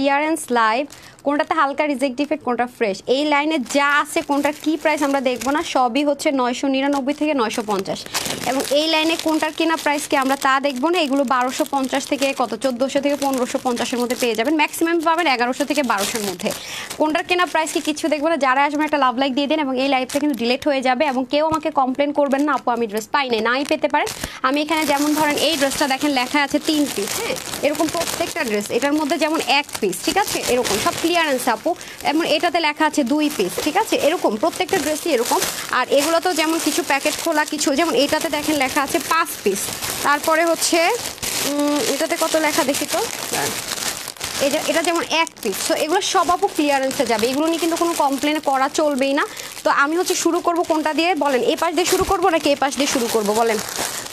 Clearance live, কোনটাতে হালকা reject defect, কোনটা ফ্রেশ, এই লাইনে যা আছে কোনটার কি প্রাইস আমরা দেখবো না, সবই হচ্ছে 999 থেকে 950। এবং এই লাইনে কোনটার কেনা প্রাইস কি আমরা তা দেখবো না, এগুলো 1250 থেকে কত 1400 থেকে 1550-এর মধ্যে পেয়ে যাবেন, ম্যাক্সিমাম পাবেন 1100 থেকে 1200-এর মধ্যে। কোনটার কেনা প্রাইস কি কিছু দেখবো না, যারা আসবেন একটা লাভ লাইক দিয়ে দিন এবং এই লাইভটা কিন্তু ডিলেট হয়ে যাবে। এবং কেউ আমাকে কমপ্লেন করবেন না আপু আমি ড্রেস পাই নাই পেতে পারেন। আমি এখানে যেমন ধরেন এই ড্রেসটা দেখেন লেখা আছে 3 পিস, হ্যাঁ এরকম প্রত্যেকটা ড্রেস, এটার মধ্যে যেমন 1 পিস, ঠিক আছে এরকম সব ক্লিয়ারেন্স আপু, এবং এটাতে লেখা আছে 2 পিস, ঠিক আছে এরকম প্রত্যেকটা ড্রেসই এরকম। আর এগুলো তো যেমন কিছু প্যাকেট খোলা, কিছু যেমন এটাতে দেখেন লেখা আছে 5 পিস, তারপরে হচ্ছে এটাতে কত লেখা দেখি তো, এটা যেমন 1 পিস। তো এগুলো সব আপু ক্লিয়ারেন্সে যাবে, এগুলো নিয়ে কিন্তু কোনো কমপ্লেন করা চলবেই না। তো আমি হচ্ছে শুরু করব কোনটা দিয়ে বলেন, এই পাশ দিয়ে শুরু করবো নাকি এই পাশ দিয়ে শুরু করব বলেন,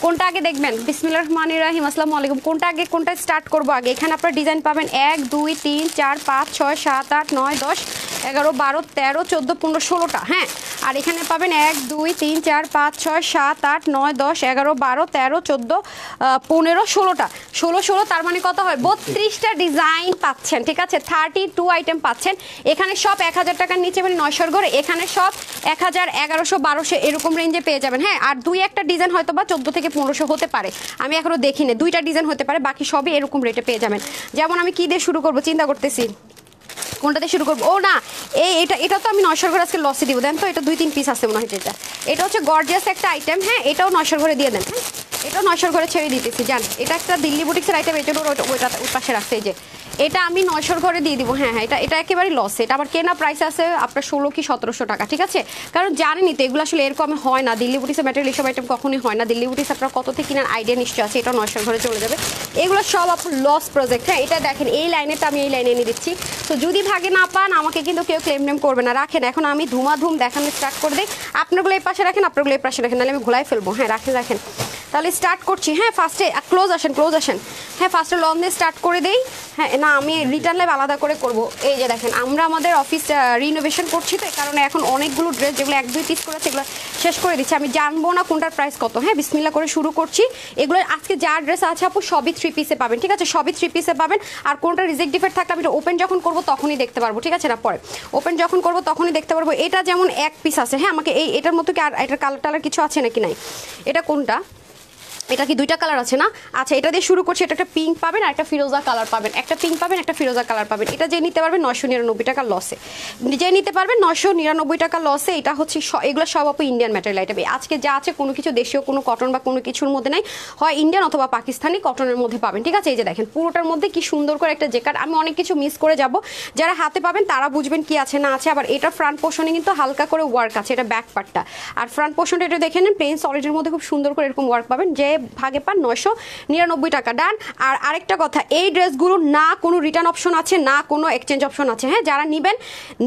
কোনটা আগে দেখবেন? বিসমিল্লাহির রহমানির রহিম, আসসালামু আলাইকুম। কোনটা আগে, কোনটা স্টার্ট করবো আগে? এখানে আপনার ডিজাইন পাবেন 1 2 3 4 5 6 7 8 9 10 11 12 13 14 15 16টা, হ্যাঁ। আর এখানে পাবেন 1 2 3 4 5 6 7 8 9 10 11 12 13 14 15 16টা, 16 তার মানে কত হয় 32টা ডিজাইন পাচ্ছেন, ঠিক আছে 32 আইটেম পাচ্ছেন। এখানে সব 1000 টাকার নিচে মানে 900 করে, এখানে সব 1000 1100 1200 এরকম রেঞ্জে পেয়ে যাবেন, হ্যাঁ। আর 2-1টা ডিজাইন হয়তো বা 14 থেকে 1500 হতে পারে, আমি এখনো দেখিনি, 2টা ডিজাইন হতে পারে, বাকি সবই এরকম রেটে পেয়ে যাবেন। যেমন আমি কি দিয়ে শুরু করবো চিন্তা করতেছি, কোনটাতে শুরু করবো? ও না, এটা তো আমি 900 করে আজকে লসে দিব, দেন তো এটা 2-3 পিস আছে মনে হয়, এটা হচ্ছে গর্জিয়াস একটা আইটেম, হ্যাঁ এটাও 900 করে দিয়ে দেন, হ্যাঁ এটাও 900 করে ছেড়ে দিতেছি জান। এটা একটা দিল্লি বুটিক্সের আইটেম, এই জন্য ওইটা ওই পাশে রাখছে, এই যে এটা আমি 900 করে দিয়ে দিব, হ্যাঁ এটা একেবারেই লসে, এটা আমার কেনা প্রাইস আছে আপনার 16 কি 1700 টাকা, ঠিক আছে। কারণ জানেনই তো এগুলো আসলে এরকম হয় না, দিল্লি বুটিক্সের ম্যাটেরিয়াল এসব আইটেম কখনোই হয় না। দিল্লি বুটিক্স আপনার কত থেকে কেনার আইডিয়া নিশ্চয় আছে, এটা 900 করে চলে যাবে, এগুলো সব আপনার লস প্রজেক্ট, হ্যাঁ। এটা দেখেন এই লাইনে তো আমি এই লাইনে এনে দিচ্ছি, তো যদি ভাগে না পান আমাকে কিন্তু কেউ ক্লেম নেম করবে না। রাখেন এখন আমি ধুমাধুম দেখানো স্টার্ট করে দিই, আপনারগুলো এই পাশে রাখেন, আপনারগুলো এই পাশে রাখেন, নাহলে আমি ঘোলাই ফেলবো, হ্যাঁ রাখেন। তাহলে স্টার্ট করছি, হ্যাঁ ফার্স্টে ক্লোজ আসেন, হ্যাঁ ফার্স্টে লন দিয়ে স্টার্ট করে দেই, হ্যাঁ না আমি রিটার্ন লাইভ আলাদা করে করব। এই যে দেখেন আমরা আমাদের অফিস রিনোভেশন করছি, তো এই কারণে এখন অনেকগুলো ড্রেস যেগুলো 1-2 পিস করেছে এগুলো শেষ করে দিচ্ছি, আমি জানবো না কোনটার প্রাইস কত, হ্যাঁ বিসমিল্লাহ করে শুরু করছি। এগুলো আজকে যা ড্রেস আছে আপু সবই 3 পিসে পাবেন, ঠিক আছে সবই 3 পিসে পাবেন। আর কোনটা রিজেক্ট ডিফেক্ট থাকলে আমি ওপেন যখন করবো তখনই দেখতে পারবো, ঠিক আছে না পরে ওপেন যখন করবো তখনই দেখতে পারবো। এটা যেমন 1 পিস আছে, হ্যাঁ আমাকে এটার মতো কি আর এটার কালার টালার কিছু আছে নাকি নাই, এটা কোনটা, এটা কি 2টা কালার আছে না, আচ্ছা এটা দিয়ে শুরু করছি। এটা একটা পিঙ্ক পাবেন আর একটা ফিরোজা কালার পাবেন, একটা পিঙ্ক পাবেন একটা ফিরোজা কালার পাবেন। এটা যে নিতে পারবেন 999 টাকা লসে, যে নিতে পারবেন 999 টাকা লসে। এটা হচ্ছে এগুলো সব আপু ইন্ডিয়ান ম্যাটেরিয়াল আইটেম, আজকে যা আছে কোনো কিছু দেশীয় কোনো কটন বা কোনো কিছুর মধ্যে নাই, হয় ইন্ডিয়ান অথবা পাকিস্তানি কটনের মধ্যে পাবেন, ঠিক আছে। এই যে দেখেন পুরোটার মধ্যে কি সুন্দর করে একটা জেকার, আমি অনেক কিছু মিস করে যাব, যারা হাতে পাবেন তারা বুঝবেন কি আছে না আছে। আবার এটা ফ্রন্ট পোর্শনে কিন্তু হালকা করে ওয়ার্ক আছে, এটা ব্যাক পার্টটা, আর ফ্রন্ট পোর্শনটা এটা দেখে নেন প্লেন সলিডের মধ্যে খুব সুন্দর করে এরকম ওয়ার্ক পাবেন, যে ভাগে পান 999 টাকা, ডান। আর আরেকটা কথা, এই ড্রেসগুলো না কোনো রিটার্ন অপশন আছে না কোনো এক্সচেঞ্জ অপশন আছে, হ্যাঁ যারা নেবেন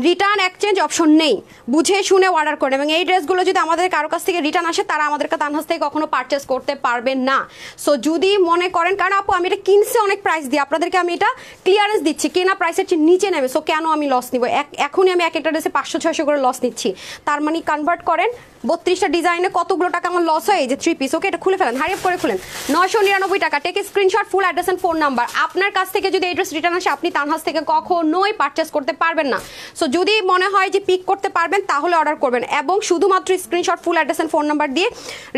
রিটার্ন এক্সচেঞ্জ অপশন নেই, বুঝে শুনে অর্ডার করেন। এবং এই ড্রেসগুলো যদি আমাদের কারো কাছ থেকে রিটার্ন আসে তারা আমাদের তানহাজ থেকে কখনো পারচেস করতে পারবেন না। সো যদি মনে করেন, কারণ আপু আমি এটা কিনছি অনেক প্রাইস দিয়ে, আপনাদেরকে আমি এটা ক্লিয়ারেন্স দিচ্ছি, কেনা প্রাইসের চেয়ে নিচে নেবে, সো কেন আমি লস নিব, এখনই আমি এক একটা ড্রেসে 500-600 করে লস নিচ্ছি, তার মানে কনভার্ট করেন 32টা ডিজাইনে কতগুলো টাকা আমার লস হয়, এই যে 3 পিস, ওকে এটা খুলে ফেলেন, হারিয়ে করে খুলেন, 999 টাকা। Take screenshot, full address and phone number. আপনার কাছ থেকে যদি এই ড্রেস রিটার্ন আসে আপনি তানহাজ থেকে কখনোই পারচেস করতে পারবেন না। সো যদি মনে হয় যে পিক করতে পারবেন তাহলে অর্ডার করবেন, এবং শুধুমাত্র screenshot, full address and phone number দিয়ে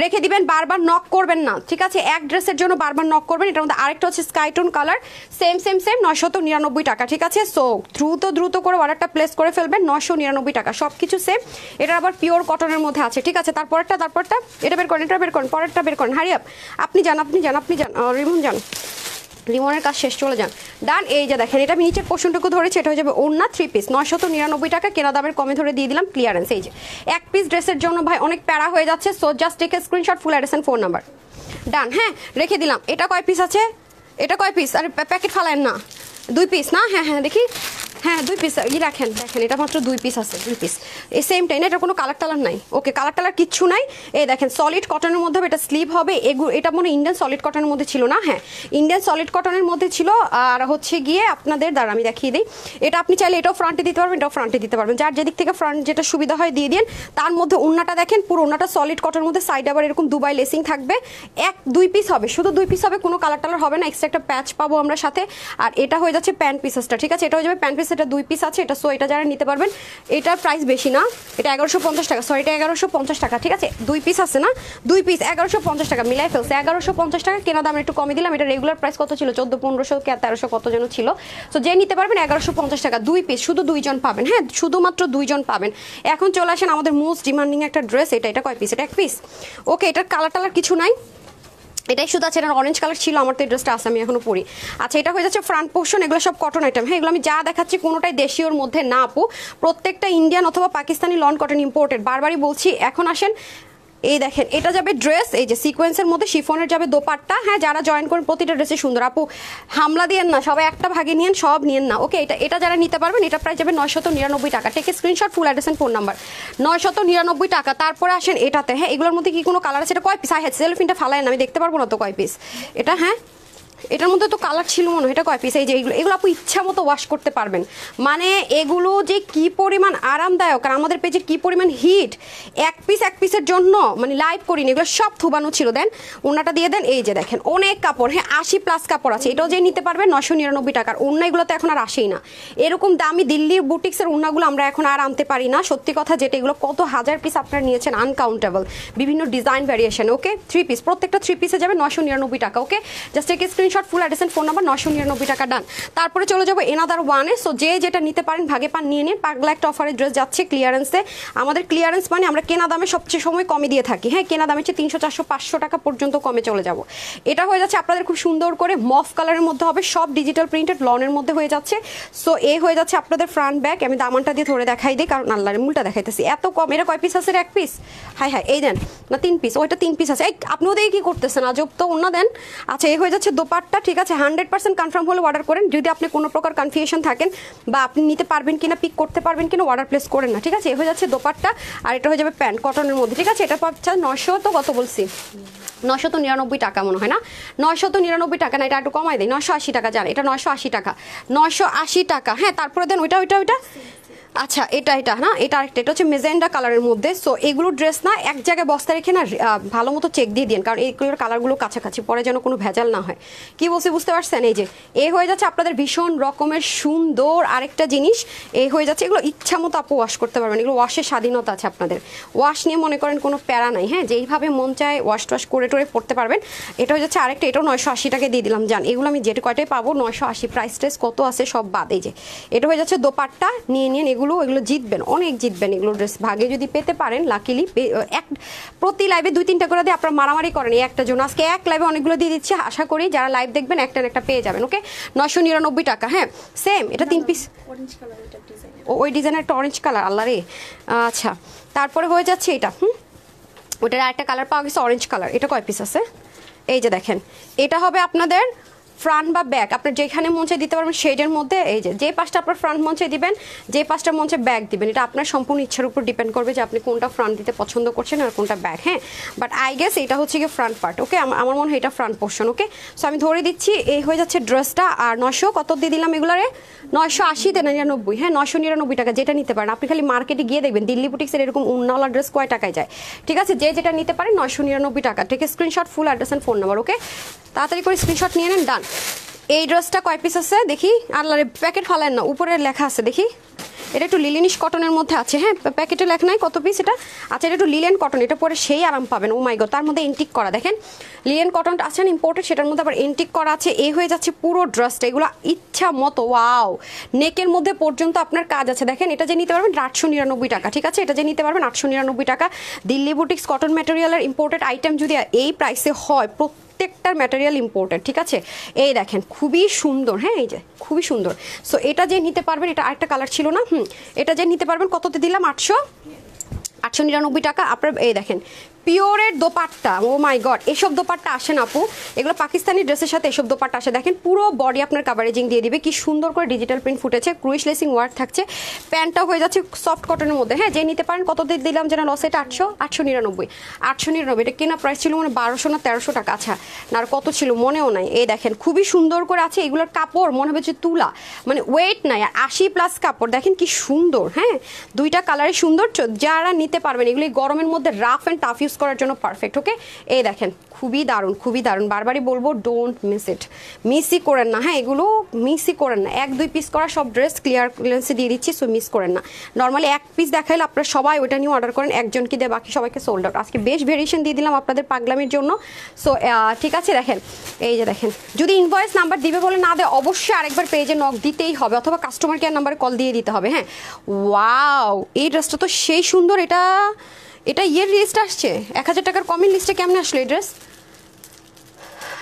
রেখে দিবেন, বারবার নক করবেন না, ঠিক আছে। এক ড্রেসের জন্য বারবার নক করবেন। এটার মধ্যে আরেকটা হচ্ছে স্কাইটোন কালার, সেম 999 টাকা, ঠিক আছে। সো দ্রুত করে অর্ডারটা প্লেস করে ফেলবেন, 999 টাকা, সব কিছু সেম। এটা আবার পিওর কটনের মধ্যে আছে, ঠিক আছে। তারপরটা এটা বের করেন, পরেরটা বের করেন, হারি আপ, আপনি যান রিমন যান, রিমনের কাজ শেষ, চলে যান, ডান। এই যে দেখেন এটা আমি নিচের পোর্শনটুকু ধরেছি, এটা হয়ে যাবে ওড়না 3 পিস, 999 টাকা, কেনা দামের কমে ধরে দিয়ে দিলাম ক্লিয়ারেন্স। এই যে 1 পিস ড্রেসের জন্য ভাই অনেক প্যারা হয়ে যাচ্ছে, so just take a screenshot, full address and phone number, done, হ্যাঁ রেখে দিলাম। এটা কয় পিস আছে, এটা কয় পিস, আর প্যাকেট ফালায়েন না, 2 পিস না, হ্যাঁ দেখি হ্যাঁ 2 পিস রাখেন, দেখেন এটা মাত্র 2 পিস আছে, 2 পিস এই সেম টাইম, এটা কোনো কালার টালার নাই। ওকে, কালার টালার কিচ্ছু নাই। এই দেখেন সলিড কটনের মধ্যে হবে, এটা স্লিভ হবে। এটা মনে ইন্ডিয়ান সলিড কটনের মধ্যে ছিল না, হ্যাঁ ইন্ডিয়ান সলিড কটনের মধ্যে ছিল। আর হচ্ছে গিয়ে আপনাদের দ্বারা আমি দেখিয়ে দিই, এটা আপনি চাইলে এটাও ফ্রন্টে দিতে পারবেন, এটাও ফ্রন্টে দিতে পারবেন, যার যেদিক থেকে ফ্রন্ট যেটা সুবিধা হয় দিয়ে দিন। তার মধ্যে ওন্নাটা দেখেন, পুরো ওন্নাটা সলিড কটনের মধ্যে, সাইড আবার এরকম দুবাই লেসিং থাকবে। 2 পিস হবে, শুধু 2 পিস হবে, কোনো কালার টালার হবে না। এক্সট্রা একটা প্যাচ পাবো আমরা সাথে। আর এটা হয়ে যাচ্ছে প্যান্ট পিসেসটা, ঠিক আছে, এটা হয়ে যাবে প্যান্ট পিস, এটা 2 পিস আছে এটা। সো এটা যারা নিতে পারবেন, এটার প্রাইস বেশি না, এটা 1150 টাকা, সরি এটা 1150 টাকা, ঠিক আছে। 2 পিস আছে না, 2 পিস 1150 টাকা, মিলাই ফেলছে 1150 টাকা, কেনা দাম একটু কমে দিলাম। এটা রেগুলার প্রাইস কত ছিল, 1400-1500 কে 1300 কত যেন ছিল। সো যে নিতে পারবেন 1150 টাকা, 2 পিস, শুধু 2 জন পাবেন, হ্যাঁ শুধুমাত্র 2 জন পাবেন। এখন চলে আসেন আমাদের মোস্ট ডিমান্ডিং একটা ড্রেস, এটা কয় পিস, এটা 1 পিস। ওকে, এটার কালার টালার কিছু নাই, এটাই শুধু আছে। এটা অরেঞ্জ কালার ছিল, আমার তো এই ড্রেসটা আছে, আমি এখনো পরি। আচ্ছা, এটা হয়ে যাচ্ছে ফ্রন্ট পোর্শন, এগুলো সব কটন আইটেম, হ্যাঁ এগুলো আমি যা দেখাচ্ছি কোনোটাই দেশীয়র মধ্যে না আপু, প্রত্যেকটা ইন্ডিয়ান অথবা পাকিস্তানি লন কটন ইম্পোর্টেড, বারবারই বলছি। এখন আসেন, এই দেখেন এটা যাবে ড্রেস, এই যে সিকোয়েন্সের মধ্যে শিফনের যাবে দোপাট্টা, হ্যাঁ যারা জয়েন করেন প্রতিটা ড্রেসে সুন্দর। আপু হামলা দিয়েন না, সবাই একটা ভাগে নিয়েন, সব নিয়েন না। ওকে, এটা যারা নিতে পারবেন, এটা প্রাইস যাবে 999 টাকা। Take screenshot, full address and phone number, 999 টাকা। তারপরে আসেন এটাতে, হ্যাঁ এগুলোর মধ্যে কি কোনো কালার আছে, এটা কয় পিস, হ্যাঁ সেলফিনটা ফালায় না, আমি দেখতে পারবো না তো কয় পিস এটা, হ্যাঁ এটার মধ্যে তো কালার ছিল মনে হয়, এটা কয় পিস, এই যে এগুলো আপু ইচ্ছা মতো ওয়াশ করতে পারবেন। মানে এগুলো যে কি পরিমাণ আরামদায়ক, আর আমাদের পেজে কি পরিমাণ হিট, 1 পিসের জন্য মানে লাইভ করিনি, এগুলো সব থুবানো ছিল। দেন ওনাটা দিয়ে দেন, এই যে দেখেন অনেক কাপড়, হ্যাঁ 80+ কাপড় আছে, এটাও যে নিতে পারবেন 999 টাকার। ওড়না এগুলো তো এখন আর আসেই না, এরকম দামি দিল্লির বুটিক্সের ওড়নাগুলো আমরা এখন আর আনতে পারি না, সত্যি কথা যেটা। এগুলো কত হাজার পিস আপনারা নিয়েছেন, আনকাউন্টেবল, বিভিন্ন ডিজাইন ভ্যারিয়েশন। ওকে, 3 পিস, প্রত্যেকটা 3 পিসে যাবে 999 টাকা। ওকে, জাস্ট এক screenshot, full address and phone number, 999 টাকা, ডান। তারপরে চলে যাবো এনাদার ওয়ানে। সো যে যেটা নিতে পারেন ভাগে পান নিয়ে নিন। পাগলা একটা অফারের ড্রেস যাচ্ছে ক্লিয়ারেন্সে। আমাদের ক্লিয়ারেন্স মানে আমরা কেনা দামে সবচেয়ে সময় কমে দিয়ে থাকি, হ্যাঁ কেনা দামের চেয়ে 300, 400, 500 টাকা পর্যন্ত কমে চলে যাব। এটা হয়ে যাচ্ছে আপনাদের খুব সুন্দর করে মফ কালারের মধ্যে হবে, সব ডিজিটাল প্রিন্টেড লনের মধ্যে হয়ে যাচ্ছে। সো এ হয়ে যাচ্ছে আপনাদের ফ্রন্ট ব্যাক, আমি দামানটা দিয়ে ধরে দেখাই দিই, কারণ আল্লাহর মূলটা দেখাইতেছি এত কম। এটা কয় পিস আছে, 1 পিস, হ্যাঁ এই দেন না 3 পিস, ওইটা 3 পিস আছে। এই আপনিও দেখি কি করতেছেন, আজব তো, অন্য দেন। আচ্ছা, এই হয়ে যাচ্ছে দোপাট্টা, ঠিক আছে, 100% কনফার্ম হলে অর্ডার করেন। যদি আপনি কোনো প্রকার কনফিউশন থাকেন বা আপনি নিতে পারবেন কিনা, পিক করতে পারবেন কিনা, অর্ডার প্লেস করেন না, ঠিক আছে। এ হয়ে যাচ্ছে দোপাট্টা, আর এটা হয়ে যাবে প্যান্ট কটনের মধ্যে, ঠিক আছে। এটা পাচ্ছেন 900, তো কত বলছি, 999 টাকা মনে হয় না, 999 টাকা না, এটা একটু কমাই দেয়, 980 টাকা, জান এটা 980 টাকা, 980 টাকা। হ্যাঁ তারপরে দেন ওইটা। আচ্ছা, এটা না, এটা আরেকটা, এটা হচ্ছে মেজেন্ডা কালারের মধ্যে। সো এগুলো ড্রেস না এক জায়গায় বস্তা রেখে না ভালো মতো চেক দিয়ে দিন, কারণ এইগুলোর কালারগুলো কাছাকাছি, পরে যেন কোনো ভেজাল না হয়। কি বলছি বুঝতে পারছেন? এই যে এ হয়ে যাচ্ছে আপনাদের ভীষণ রকমের সুন্দর আরেকটা জিনিস, এই হয়ে যাচ্ছে। এগুলো ইচ্ছা মতো আপু ওয়াশ করতে পারবেন, এগুলো ওয়াশের স্বাধীনতা আছে আপনাদের, ওয়াশ নিয়ে মনে করেন কোনো প্যারা নাই, হ্যাঁ যেইভাবে মন চায় ওয়াশ টোয়াশ করে টোরে পড়তে পারবেন। এটা হয়ে যাচ্ছে আরেকটা, এটাও 980 টাকা দিয়ে দিলাম, জান এগুলো আমি যেটা কয়টাই পাবো 980, প্রাইস ট্রেস কত আছে সব বাদ। এই যে এটা হয়ে যাচ্ছে দোপাট্টা, নিয়ে নিন এগুলো জিতবেন, অনেক জিতবেন এগুলো ড্রেস, ভাগে যদি পেতে পারেন। লাকিলি প্রতি লাইভে 2-3টা করে দিয়ে আপনারা মারামারি করেন এই একটা জন্য, আজকে এক লাইভে অনেকগুলো দিয়ে দিচ্ছে, আশা করি যারা লাইভ দেখবেন একটা না একটা পেয়ে যাবেন। ওকে, 999 টাকা, হ্যাঁ সেম, এটা 3 পিস, ওই ডিজাইনের একটা অরেঞ্জ কালার, আল্লাহ রে। আচ্ছা, তারপরে হয়ে যাচ্ছে এটা, ওটার আরেকটা কালার পাওয়া গেছে অরেঞ্জ কালার, এটা কয় পিস আছে, এই যে দেখেন, এটা হবে আপনাদের ফ্রন্ট বা ব্যাক, আপনার যেখানে মঞ্চে দিতে পারবেন শেডের মধ্যে। এই যে পাশটা আপনার ফ্রন্ট মঞ্চে দিবেন, যে পাশটা মঞ্চে ব্যাক দিবেন, এটা আপনার সম্পূর্ণ ইচ্ছার উপর ডিপেন্ড করবে যে আপনি কোনটা ফ্রন্ট দিতে পছন্দ করছেন আর কোনটা ব্যাক, হ্যাঁ বাট আই গেস এটা হচ্ছে গিয়ে ফ্রন্ট পার্ট। ওকে, আমার মনে হয় এটা ফ্রন্ট পোর্শন। ওকে, সো আমি ধরে দিচ্ছি, এই হয়ে যাচ্ছে ড্রেসটা। আর 900 কত দিয়ে দিলাম এগুলারে, 980 99, হ্যাঁ 999 টাকা, যেটা নিতে পারেন আপনি। খালি মার্কেটে গিয়ে দেখবেন দিল্লি বুটিক্সের এরকম উন্নাওয়ালা ড্রেস কয় টাকায় যায়, ঠিক আছে। যে যেটা নিতে পারেন 999 টাকা, ঠিক আছে। Screenshot, full address and phone number. Okay, তাড়াতাড়ি করে স্ক্রিনশট নিয়ে নেন, ডান। এই ড্রেসটা কয় পিস আছে দেখি, আল্লাহরে প্যাকেট ফালেন না, উপরে লেখা আছে দেখি, এটা একটু লিলেনিশ কটনের মধ্যে আছে, হ্যাঁ প্যাকেটে লেখা নাই কত পিস এটা। আচ্ছা, এটা একটু লিলেন কটন, এটা পরে সেই আরাম পাবেন। ও মাই গড, তার মধ্যে এন্টিক করা, দেখেন লিলেন কটনটা আছে ইম্পোর্টেড, সেটার মধ্যে আবার এন্টিক করা আছে। এই হয়ে যাচ্ছে পুরো ড্রেসটা, এগুলো ইচ্ছা মতো, ওয়াও, নেকের মধ্যে পর্যন্ত আপনার কাজ আছে। দেখেন এটা যে নিতে পারবেন 899 টাকা, ঠিক আছে। এটা যে নিতে পারবেন 899 টাকা। দিল্লি বুটিক্স কটন ম্যাটেরিয়ালের ইম্পোর্টেড আইটেম যদি এই প্রাইসে হয়, প্রত্যেকটার ম্যাটেরিয়াল ইম্পোর্টেড, ঠিক আছে। এই দেখেন খুবই সুন্দর, হ্যাঁ এই যে খুবই সুন্দর। সো এটা যে নিতে পারবেন, এটা আরেকটা কালার ছিল না, এটা যে নিতে পারবেন কততে দিলাম, 899 টাকা। আপনার এই দেখেন পিওরের দোপাট্টা, ও মাই গড, এসব দোপাট্টা আসে না আপু, এগুলো পাকিস্তানি ড্রেসের সাথে এসব দোপাট্টা আসে। দেখেন পুরো বডি আপনার কাভারেজিং দিয়ে দিবে, কি সুন্দর করে ডিজিটাল প্রিন্ট ফুটেছে, ক্রুইশ লেসিং ওয়ার্ক থাকছে, প্যান্টটাও হয়ে যাচ্ছে সফট কটনের মধ্যে। হ্যাঁ, যে নিতে পারেন, কত দিয়ে দিলাম যেন লস, এটা 899, এটা কেনা প্রাইস ছিল মানে 1200 না 1300 টাকা। আচ্ছা না, আর কত ছিল মনেও নাই। এই দেখেন খুবই সুন্দর করে আছে, এগুলোর কাপড় মনে হবে যে তুলা, মানে ওয়েট নাই, আর 80+ কাপড়, দেখেন কি সুন্দর। হ্যাঁ, দুইটা কালারই সুন্দর, যারা নিতে পারবেন এগুলি গরমের মধ্যে রাফ অ্যান্ড টাফ ইউজ করার জন্য পারফেক্ট। ওকে, এই দেখেন খুবই দারুণ, খুবই দারুণ, বারবারই বলবো ডোন্ট মিস ইট, মিসই করেন না। হ্যাঁ, এগুলো মিসই করেন না, 1-2 পিস করা সব ড্রেস ক্লিয়ারেন্সে দিয়ে দিচ্ছি, সো মিস করেন না। নর্মালি 1 পিস দেখাইলে আপনারা সবাই ওইটা নিয়ে অর্ডার করেন, একজনকে দিয়ে বাকি সবাইকে সোল্ড আউট। আজকে বেশ ভেরিয়েশন দিয়ে দিলাম আপনাদের পাগলামির জন্য। সো ঠিক আছে, দেখেন এই যে দেখেন, যদি ইনভয়েস নাম্বার দিবে বলে না দেয়, অবশ্যই আরেকবার পেজে নক দিতেই হবে, অথবা কাস্টমার কেয়ার নাম্বারে কল দিয়ে দিতে হবে। হ্যাঁ, ওয়াও, এই ড্রেসটা তো সেই সুন্দর। এটা ইয়ের লিস্ট আসছে, 1000 টাকার কমের লিস্টে কেমনে আসলো এই ড্রেস?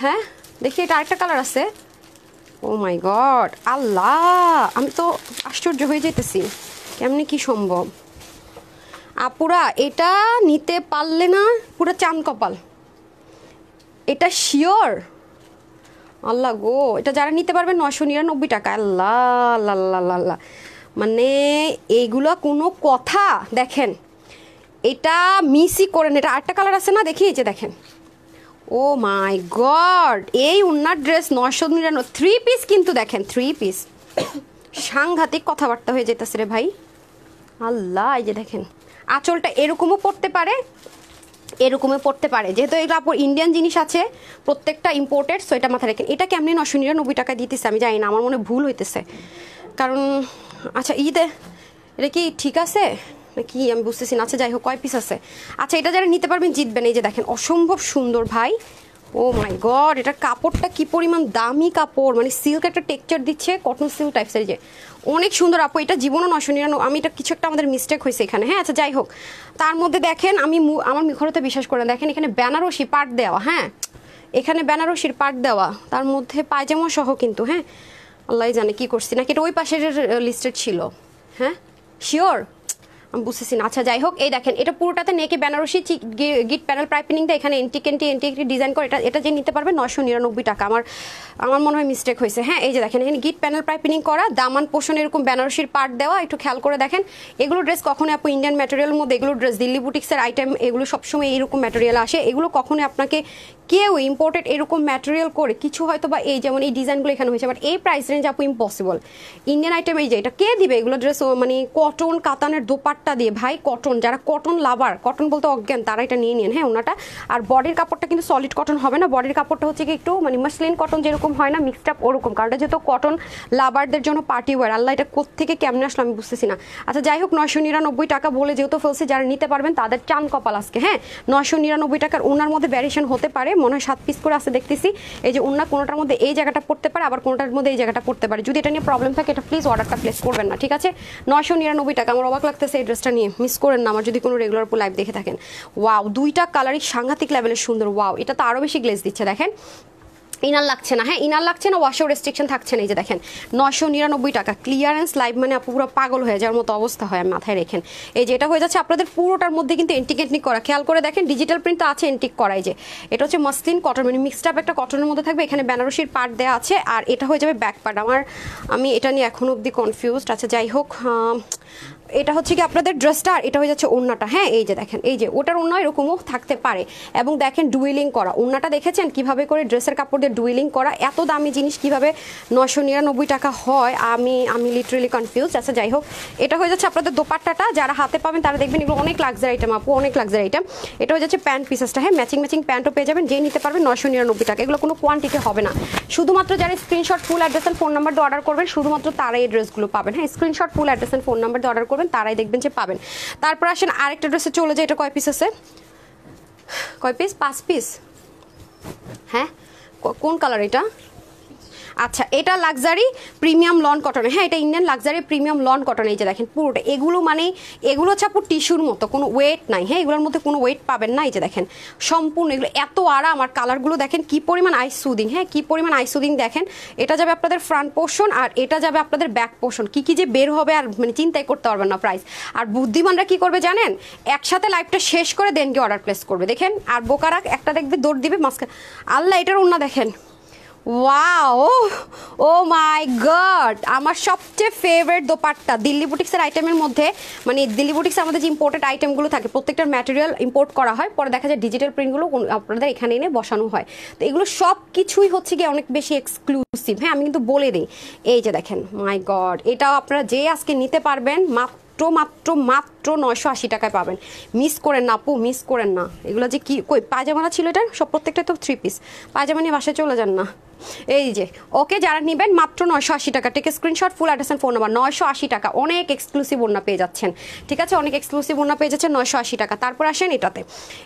হ্যাঁ দেখি, এটা আরেকটা কালার আছে। ও মাই গড, আল্লাহ, আমি তো আশ্চর্য হয়ে যেতেছি, কেমনে কি সম্ভব? আপুরা এটা নিতে পারলে না পুরো চাঁদ কপাল, এটা শিওর। আল্লাহ গো, এটা যারা নিতে পারবে 999 টাকা। আল্লাহ আল্লাহ আল্লাহ আল্লাহ, মানে এইগুলো কোনো কথা? দেখেন এটা মিসই করেন, এটা আরেকটা কালার আছে না, দেখি এই যে দেখেন, ও মাই গড, এই উন্নার ড্রেস 999, 3 পিস কিন্তু, দেখেন 3 পিস, সাংঘাতিক কথাবার্তা হয়ে যেতেছে রে ভাই। আল্লাহ, এই যে দেখেন আঁচলটা এরকমও পড়তে পারে, এরকমও পড়তে পারে, যেহেতু এগুলো আপু ইন্ডিয়ান জিনিস আছে, প্রত্যেকটা ইম্পোর্টেড, সো এটা মাথায় রাখেন। এটা কেমনি 999 টাকা দিতেছে আমি জানি না, আমার মনে ভুল হইতেছে, কারণ আচ্ছা ঈদে এটা কি ঠিক আছে নাকি আমি বুঝতেছি না। আচ্ছা যাই হোক, কয় পিস আছে? আচ্ছা, এটা যারা নিতে পারবেন জিতবেন। এই যে দেখেন, অসম্ভব সুন্দর ভাই, ও মাই গড, এটার কাপড়টা কি পরিমাণ দামি কাপড়, মানে সিল্ক একটা টেক্সচার দিচ্ছে, কটন সিল্ক টাইপসের, যে অনেক সুন্দর আপু। এটা জীবনও 999, আমি এটা কিছু একটা আমাদের মিস্টেক হয়েছে এখানে। হ্যাঁ, আচ্ছা যাই হোক, তার মধ্যে দেখেন আমি আমার মুখরতে বিশ্বাস করে দেখেন, এখানে বেনারসি পাট দেওয়া, হ্যাঁ এখানে বেনারসির পাট দেওয়া, তার মধ্যে পায়জামা সহ কিন্তু। হ্যাঁ, আল্লাহ জানে কি করছি, নাকি এটা ওই পাশের লিস্টেড ছিল? হ্যাঁ শিওর, আমি বুঝতেছি না। আচ্ছা যাই হোক, এই দেখেন এটা পুরোটাতে নেকে বেনারসি গিট প্যানেল পাইপিংটা, এখানে এন্টিক ডিজাইন করে, এটা যে নিতে পারবে 999 টাকা। আমার মনে হয় মিস্টেক হয়েছে। হ্যাঁ, এই যে দেখেন এখানে গিট প্যানেল পাইপিং করা, দামান পোষণ এরকম বেনারসির পার্ট দেওয়া, একটু খেয়াল করে দেখেন। এগুলো ড্রেস কখনোই আপু ইন্ডিয়ান ম্যাটেরিয়ালের মধ্যে, এগুলো ড্রেস দিল্লি বুটিক্সের আইটেম, এগুলো সবসময় এইরকম ম্যাটেরিয়াল আসে, এগুলো কখনোই আপনাকে কেউ ইম্পোর্টেড এরকম ম্যাটেরিয়াল করে কিছু হয়তো বা এই যেমন এই ডিজাইনগুলো এখানে হয়েছে, বাট এই প্রাইস রেঞ্জ আপু ইম্পসিবল। ইন্ডিয়ান আইটেম এই যে এটা কে দিবে? এগুলো ড্রেস মানে কটন কাতানের দোপাট্টা দিয়ে, ভাই কটন, যারা কটন লাভার, কটন বলতে অজ্ঞান, তারা এটা নিয়ে নিন। হ্যাঁ, ওনাটা আর বডির কাপড়টা কিন্তু সলিড কটন হবে না, বডির কাপড়টা হচ্ছে কি একটু মানে মাসলিন কটন যেরকম হয় না, মিক্সড আপ ওরকম, কারণ যেহেতু কটন লাভারদের জন্য পার্টি ওয়ার। আল্লাহ, এটা কোত্থেকে কেমনে আসলো আমি বুঝতেছি না। আচ্ছা যাই হোক, 999 টাকা বলে যেহেতু ফেলছি, যারা নিতে পারবেন তাদের চান কপাল আজকে। হ্যাঁ, 999 টাকার ওনার মধ্যে ভ্যারিয়েশন হতে পারে, মনে হয় 7 পিস করে আছে দেখতেছি। এই যে ওনা কোনোটার মধ্যে এই জায়গাটা পড়তে পারে, আবার কোনোটার মধ্যে এই জায়গাটা পড়তে পারে। যদি এটা নিয়ে প্রবলেম থাকে, এটা প্লিজ অর্ডারটা প্লেস করবেন না, ঠিক আছে? 999 টাকা, আমার অবাক লাগতেছে এই ড্রেসটা নিয়ে, মিস করেন না আমার যদি কোনো রেগুলার লাইভ দেখে থাকেন। ওয়াও, দুইটা কালারই সাংঘাতিক লেভেলের সুন্দর। ওয়াও, এটা তো আরও বেশি গ্লেজ দিচ্ছে, দেখেন ইনার লাগছে না। হ্যাঁ, ইনার লাগছে না, ওয়াশেও রেস্ট্রিকশন থাকছে না। এই যে দেখেন 999 টাকা ক্লিয়ারেন্স লাইভ, মানে আপু পুরো পাগল হয়ে যাওয়ার মতো অবস্থা হয়, মাথায় রেখেন। এই যে এটা হয়ে যাচ্ছে আপনাদের পুরোটার মধ্যে কিন্তু এন্টিক করা, খেয়াল করে দেখেন ডিজিটাল প্রিন্ট তো আছে, এন্টিক করা। এই যে এটা হচ্ছে মাসলিন কটন, মানে মিক্সড আপ একটা কটনের মধ্যে থাকবে, এখানে বেনারসির পার্ট দেওয়া আছে, আর এটা হয়ে যাবে ব্যাক পার্ট। আমি এটা নিয়ে এখনো অবধি কনফিউজড। আচ্ছা যাই হোক, এটা হচ্ছে কি আপনাদের ড্রেসটা, আর এটা হয়ে যাচ্ছে ওড়নাটা। হ্যাঁ, এই যে দেখেন, এই যে ওটার ওড়না এরকমও থাকতে পারে, এবং দেখেন ডুয়েলিং করা ওড়নাটা, দেখেছেন কিভাবে করে ড্রেসের কাপড় দিয়ে ডুয়েলিং করা, এত দামি জিনিস কিভাবে 999 টাকা হয়, আমি লিটারেলি কনফিউজ। আচ্ছা যাই হোক, এটা হয়ে যাচ্ছে আপনাদের দোপাট্টাটা, যারা হাতে পাবেন তারা দেখবেন এগুলো অনেক লাক্সারি আইটেম আপু, অনেক লাক্সারি আইটেম। এটা হয়ে যাচ্ছে প্যান্ট পিসেসটা। হ্যাঁ, ম্যাচিং প্যান্টও পেয়ে যাবেন, যে নিতে পারবেন 999 টাকা। এগুলো কোনো কোয়ান্টিটি হবে না, শুধুমাত্র যারা screenshot full address and phone number দিয়ে অর্ডার করবেন, শুধুমাত্র তারাই এই ড্রেসগুলো পাবেন। হ্যাঁ, screenshot full address and phone number দিয়ে অর্ডার করবেন, তারাই দেখবেন যে পাবেন। তারপর আসেন আরেকটা ড্রেসে চলে যায়, এটা কয় পিস আছে? কয় পিস? 5 পিস। হ্যাঁ, কোন কালার এটা? আচ্ছা এটা লাক্সারি প্রিমিয়াম লন কটন, হ্যাঁ এটা Indian luxury premium loan cotton. এই যে দেখেন পুরোটা এগুলো মানে এগুলো হচ্ছে আপু টিস্যুর মতো, কোনো ওয়েট নাই, হ্যাঁ এগুলোর মধ্যে কোনো ওয়েট পাবেন না। এই যে দেখেন সম্পূর্ণ এগুলো এত আরাম, আর কালারগুলো দেখেন কি পরিমাণ আইস সুদিং, হ্যাঁ কি পরিমাণ আইস সুদিং দেখেন। এটা যাবে আপনাদের ফ্রন্ট পোর্শন আর এটা যাবে আপনাদের ব্যাক পোর্শন, কি যে বের হবে আর মানে চিন্তাই করতে পারবেন না প্রাইস। আর বুদ্ধিমানরা কি করবে জানেন, একসাথে লাইভটা শেষ করে দেন কি অর্ডার প্লেস করবে দেখেন। আর বোকারা একটা দেখবে দৌড় দিবে মাঝখানে, আল্লাহ এটার ওন্না দেখেন, ওয়াও ও মাই গড, আমার সবচেয়ে ফেভারিট দোপাট্টা দিল্লি বুটিক্সের আইটেমের মধ্যে। মানে দিল্লি বুটিক্স আমাদের যে ইম্পোর্টেড আইটেমগুলো থাকে প্রত্যেকটার ম্যাটেরিয়াল ইম্পোর্ট করা হয়, পরে দেখা যায় ডিজিটাল প্রিন্টগুলো আপনাদের এখানে এনে বসানো হয়। তো এগুলো সব কিছুই হচ্ছে গিয়ে অনেক বেশি এক্সক্লুসিভ, হ্যাঁ আমি কিন্তু বলে দিই। এই যে দেখেন মাই গড, এটাও আপনারা যে আজকে নিতে পারবেন মাত্র মাত্র মাত্র 980 টাকায় পাবেন। মিস করেন না আপু, মিস করেন না। এগুলো যে কি কই পায়জামানা ছিল এটার সব প্রত্যেকটা তো 3 পিস, পায়জামা নিয়ে বাসায় চলে যান না। এই যে ওকে যারা নেবেন মাত্র 980 টাকা, take screenshot, full address and phone number. 980 টাকা, অনেক এক্সক্লুসিভ ওড়না পেয়ে যাচ্ছেন, ঠিক আছে অনেক এক্সক্লুসিভ ওড়না পেয়ে যাচ্ছেন 980 টাকা। তারপর আসেন এটাতে,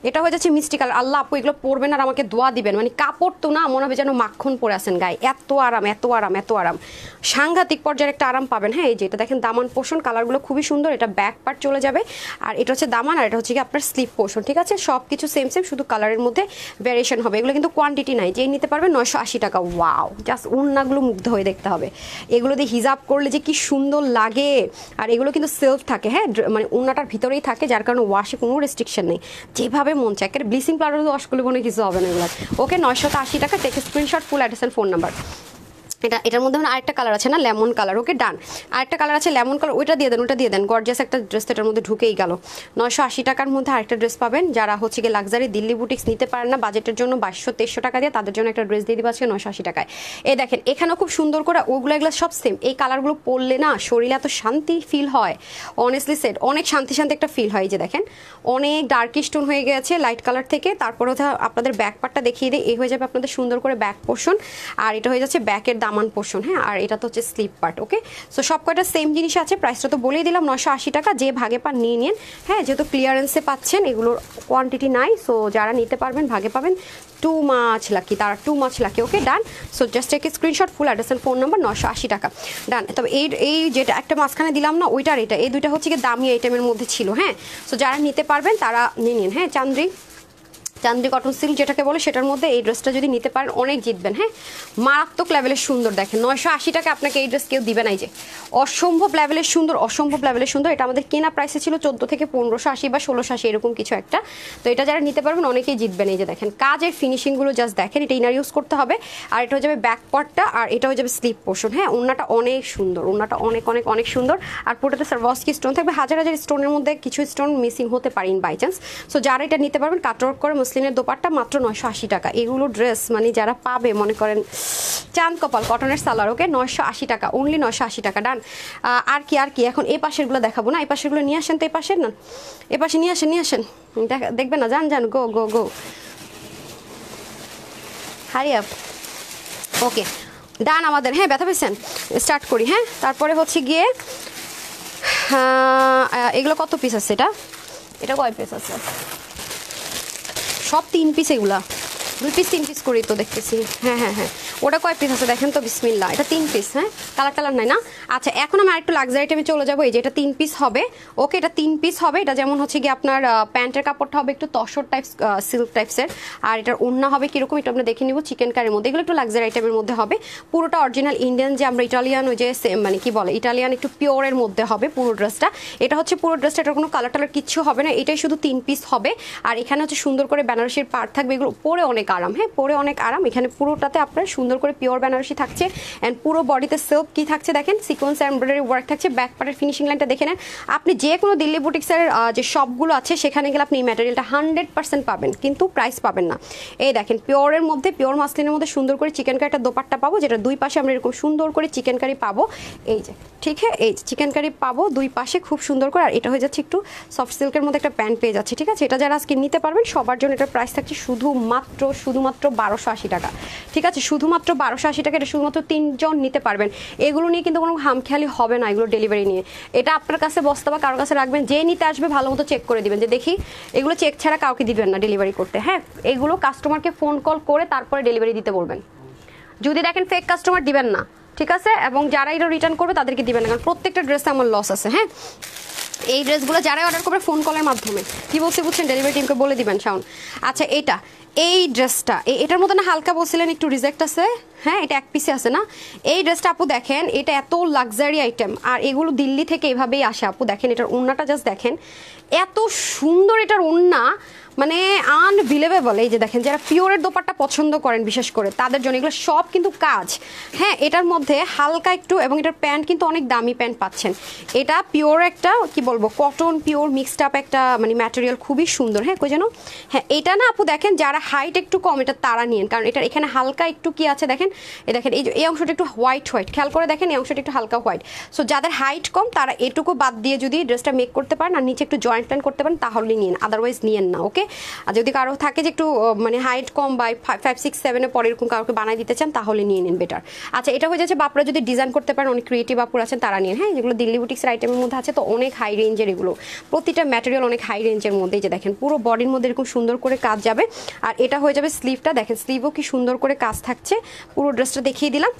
এটা হয়ে যাচ্ছে মিষ্টি কালার। আল্লাহ আপু এগুলো পরবেন আর আমাকে দোয়া দিবেন, মানে কাপড় তো না মনে হবে যেন মাখন পরে আসেন গায়ে, এত আরাম এত আরাম এত আরাম, সাংঘাতিক পর্যায়ের একটা আরাম পাবেন। হ্যাঁ এই যে এটা দেখেন দামান পোর্শন, কালারগুলো খুবই সুন্দর, এটা ব্যাক পার্ট চলে যাবে আর এটা হচ্ছে দামান আর এটা হচ্ছে কি আপনার স্লিপ পোর্শন, ঠিক আছে সব কিছু সেম সেম, শুধু কালারের মধ্যে ভ্যারিয়েশন হবে। এগুলো কিন্তু কোয়ান্টিটি নাই, যেই নিতে পারবেন 980 টাকা। ওয়াও জাস্ট ওড়নাগুলো মুগ্ধ হয়ে দেখতে হবে, এগুলো দিয়ে হিজাব করলে যে কি সুন্দর লাগে। আর এগুলো কিন্তু সেলফ থাকে, হ্যাঁ মানে ওড়নাটার ভিতরেই থাকে, যার কারণে ওয়াশে কোনো রেস্ট্রিকশন নেই, যেভাবে মন চায়। একেবারে ব্লিচিং পাউডার ওয়াশ করলে কোনো কিছু হবে না এগুলো। ওকে 980 টাকা, take screenshot, full address and phone number. এটার মধ্যে আরেকটা কালার আছে না লেমন কালার, ওকে ডান। আরেকটা কালার আছে লেমন কালার, ওইটা দিয়ে দেন, ওটা দিয়ে দেন। গর্জিয়াস একটা ড্রেস এটার মধ্যে ঢুকেই গেল। 980 টাকার মধ্যে আরেকটা ড্রেস পাবেন। যারা হচ্ছে গিয়ে লাক্সারি দিল্লি বুটিক্স নিতে পারেন না বাজেটের জন্য 2200-2300 টাকা দিয়ে, তাদের জন্য একটা ড্রেস দিয়ে দিবা আজকে 980 টাকায়। এই দেখেন এখানেও খুব সুন্দর করে ওগুলো এগুলো সব সেম। এই কালারগুলো পরলে না শরীরে এত শান্তি ফিল হয়, অনেস্টলি সেট অনেক শান্তি শান্তি একটা ফিল হয়। এই যে দেখেন অনেক ডার্ক স্টোন হয়ে গেছে লাইট কালার থেকে। তারপরে আপনাদের ব্যাক পার্টটা দেখিয়ে দিই, এই হয়ে যাবে আপনাদের সুন্দর করে ব্যাক পোর্শন আর এটা হয়ে যাচ্ছে ব্যাকের দামান পোর্শন, হ্যাঁ আর এটা তো হচ্ছে স্লিপ পার্ট। ওকে সো সব কয়টা সেম জিনিস আছে, প্রাইসটা তো বলেই দিলাম 980 টাকা। যে ভাগে পান নিয়ে নিন, হ্যাঁ যেহেতু ক্লিয়ারেন্সে পাচ্ছেন, এগুলোর কোয়ান্টিটি নাই, সো যারা নিতে পারবেন ভাগে পাবেন। টু মাছ লাকি, তারা too much lucky. Okay done. So just take screenshot, full address and phone number. 980 টাকা ডান। তবে এই যেটা একটা মাঝখানে দিলাম না ওইটার এটা, এই দুইটা হচ্ছে কি দামি আইটেমের মধ্যে ছিল, হ্যাঁ সো যারা নিতে পারবেন তারা নিয়ে নিন। হ্যাঁ চান্দ্রি কটন সিল্ক যেটাকে বলে সেটার মধ্যে এই ড্রেসটা যদি নিতে পারেন অনেক জিতবেন, হ্যাঁ মারাত্মক লেভেলের সুন্দর। দেখেন 980 টাকা আপনাকে এই ড্রেস কেউ দিবে না, এই যে অসম্ভব লেভেলের সুন্দর, অসম্ভব লেভেলের সুন্দর। এটা আমাদের কেনা প্রাইসে ছিল 14 থেকে 1580 বা 1680 এরকম কিছু একটা। তো এটা যারা নিতে পারবেন অনেকেই জিতবেন। এই যে দেখেন কাজের ফিনিশিংগুলো জাস্ট দেখেন, এটা ইনার ইউজ করতে হবে আর এটা হয়ে যাবে ব্যাক পার্টটা আর এটা হয়ে যাবে স্লিপ পোর্শন। হ্যাঁ ওড়নাটা অনেক সুন্দর, ওড়নাটা অনেক অনেক অনেক সুন্দর। আর পুরোটাতে সার্ভাসকি স্টোন থাকবে, হাজার হাজার স্টোনের মধ্যে কিছু স্টোন মিসিং হতে পারেন বাই চান্স। সো যারা এটা নিতে পারবেন কাটওয়ার্ক করে মুসলিমের দোপাট্টা মাত্র 980 টাকা। এগুলো ড্রেস মানে যারা পাবে মনে করেন চাঁদ কপাল। কটনের সালোয়ার, ওকে 980 টাকা, অনলি 980 টাকা ডান। আর কি এখন এই পাশেরগুলো দেখাবো না, এই পাশেরগুলো নিয়ে আসেন। তো এই পাশের না, এ পাশে নিয়ে আসেন দেখবেন না, যান গো গো গো হারি আপ। ওকে ডান আমাদের, হ্যাঁ ব্যথা পেয়েছেন, স্টার্ট করি। হ্যাঁ তারপরে হচ্ছে গিয়ে এগুলো কত পিস আছে, এটা কয় পিস আছে, সব 3 পিস, এগুলা 2 পিস 3 পিস করি তো দেখতেছি। হ্যাঁ ওটা কয় পিস আছে দেখেন তো, বিসমিল্লাহ এটা 3 পিস। হ্যাঁ কালার নাই না। আচ্ছা এখন আমি আরেকটু লাক্সারি আইটেমে চলে যাবো। এই যে এটা 3 পিস হবে, ওকে এটা 3 পিস হবে। এটা যেমন হচ্ছে কি আপনার প্যান্টের কাপড়টা হবে একটু তসর টাইপ সিল্ক টাইপসের, আর এটার ওড়না হবে কিরকম এটা আমরা দেখে নিব চিকেন কারির মধ্যে। এগুলো একটু লাক্সারি আইটেমের মধ্যে হবে। পুরোটা অরিজিনাল ইন্ডিয়ান যে আমরা ইটালিয়ান ওই যে মানে কি বলে ইটালিয়ান একটু পিওরের মধ্যে হবে পুরো ড্রেসটা। এটা হচ্ছে পুরো ড্রেসটা, এটার কোনো কালার টালার কিচ্ছু হবে না, এটাই শুধু 3 পিস হবে। আর এখানে হচ্ছে সুন্দর করে বেনারসির পার্ট থাকবে, এগুলো পরে অনেক আরাম। হ্যাঁ পরে অনেক আরাম। এখানে পুরোটাতে আপনার সুন্দর করে পিওর বেনারসি থাকছে এন্ড পুরো বডিতে সিল্ক কি থাকছে দেখেন, সিকোয়েন্স এমব্রয়ডারি ওয়ার্ক থাকছে। ব্যাক পার্টের ফিনিশিং লাইনটা দেখে নেন। আপনি যে কোনো দিল্লি বুটিক্সের যে শপগুলো আছে সেখানে গেলে আপনি এই ম্যাটেরিয়ালটা 100% পাবেন, কিন্তু প্রাইস পাবেন না। এই দেখেন পিওরের মধ্যে, পিওর মাসলিনের মধ্যে সুন্দর করে চিকেন কারিটা দোপাট্টা পাবো, যেটা দুই পাশে আমরা এরকম সুন্দর করে চিকেন কারি পাবো। এই যে ঠিক হ্যাঁ, এই চিকেন কারি পাবো দুই পাশে খুব সুন্দর করে। আর এটা হয়ে যাচ্ছে একটু সফট সিল্কের মধ্যে একটা প্যান্ট পেয়ে যাচ্ছে, ঠিক আছে। এটা যারা আজকে নিতে পারবেন সবার জন্য এটার প্রাইস থাকছে শুধুমাত্র 1280 টাকা, ঠিক আছে। শুধুমাত্র 1280 টাকা, এটা শুধুমাত্র 3 জন নিতে পারবেন। এগুলো নিয়ে কিন্তু কোনো হামখেয়ালি হবে না, এগুলো ডেলিভারি নিয়ে। এটা আপনার কাছে বস্তা বা কারোর কাছে রাখবেন, যে নিতে আসবে ভালো মতো চেক করে দিবেন, যে দেখি এগুলো চেক ছাড়া কাউকে দিবেন না ডেলিভারি করতে। হ্যাঁ এগুলো কাস্টমারকে ফোন কল করে তারপরে ডেলিভারি দিতে বলবেন। যদি দেখেন ফেক কাস্টমার দিবেন না, ঠিক আছে, এবং যারা এটা রিটার্ন করবে তাদেরকে দিবেন না, কারণ প্রত্যেকটা ড্রেসে আমার লস আছে। হ্যাঁ, এই ড্রেসগুলো যারাই অর্ডার করবে ফোন কলের মাধ্যমে কি বলছে বুঝছেন, ডেলিভারি টিমকে বলে দিবেন শাওন। আচ্ছা এই ড্রেসটা এটার মধ্যে না হালকা বলছিলেন একটু রিজেক্ট আছে, হ্যাঁ এটা এক পিসে আছে না। এই ড্রেসটা আপু দেখেন, এটা এত লাক্সারি আইটেম, আর এগুলো দিল্লি থেকে এভাবেই আসে আপু। দেখেন এটার ওড়নাটা জাস্ট দেখেন, এত সুন্দর এটার ওড়না, মানে আনবিলিভেবল। এই যে দেখেন, যারা পিওরের দোপাট্টা পছন্দ করেন বিশেষ করে তাদের জন্য এগুলো সব কিন্তু কাজ। হ্যাঁ, এটার মধ্যে হালকা একটু, এবং এটার প্যান্ট কিন্তু অনেক দামি প্যান্ট পাচ্ছেন। এটা পিওর একটা কি বলবো, কটন পিওর মিক্সড আপ একটা মানে ম্যাটেরিয়াল, খুবই সুন্দর। হ্যাঁ কই যেন, হ্যাঁ এটা না আপু দেখেন, যারা হাইট একটু কম এটা তারা নিন, কারণ এটার এখানে হালকা একটু কি আছে দেখেন, দেখেন এই অংশটা একটু হোয়াইট খেয়াল করে দেখেন, এই অংশটা একটু হালকা হোয়াইট। সো যাদের হাইট কম তারা এটুকু বাদ দিয়ে যদি ড্রেসটা মেক করতে পারেন আর নিচে একটু জয়েন্ট প্যান্ট করতে পারেন তাহলে নিন, আদারওয়াইজ নিয়েন না। ওকে, আর যদি কারো থাকে যে একটু মানে হাইট কম বা 5, 6, 7 পরে এরকম কাউকে বানাই দিতে চান তাহলে নিয়ে নিন বেটার। আচ্ছা, এটা হয়ে যাচ্ছে বাপুরা যদি ডিজাইন করতে পারেন, অনেক ক্রিয়েটিভ বাপুর আছেন তারা নিন। হ্যাঁ, যেগুলো দিল্লি বুটিক্সের আইটেমের মধ্যে আছে, তো অনেক হাই রেঞ্জের এগুলো, প্রতিটা ম্যাটেরিয়াল অনেক হাই রেঞ্জের মধ্যে। যে দেখেন পুরো বডির মধ্যে এরকম সুন্দর করে কাজ যাবে, আর এটা হয়ে যাবে স্লিভটা, দেখেন স্লিভও কি সুন্দর করে কাজ থাকছে। পুরো ড্রেসটা দেখিয়ে দিলাম।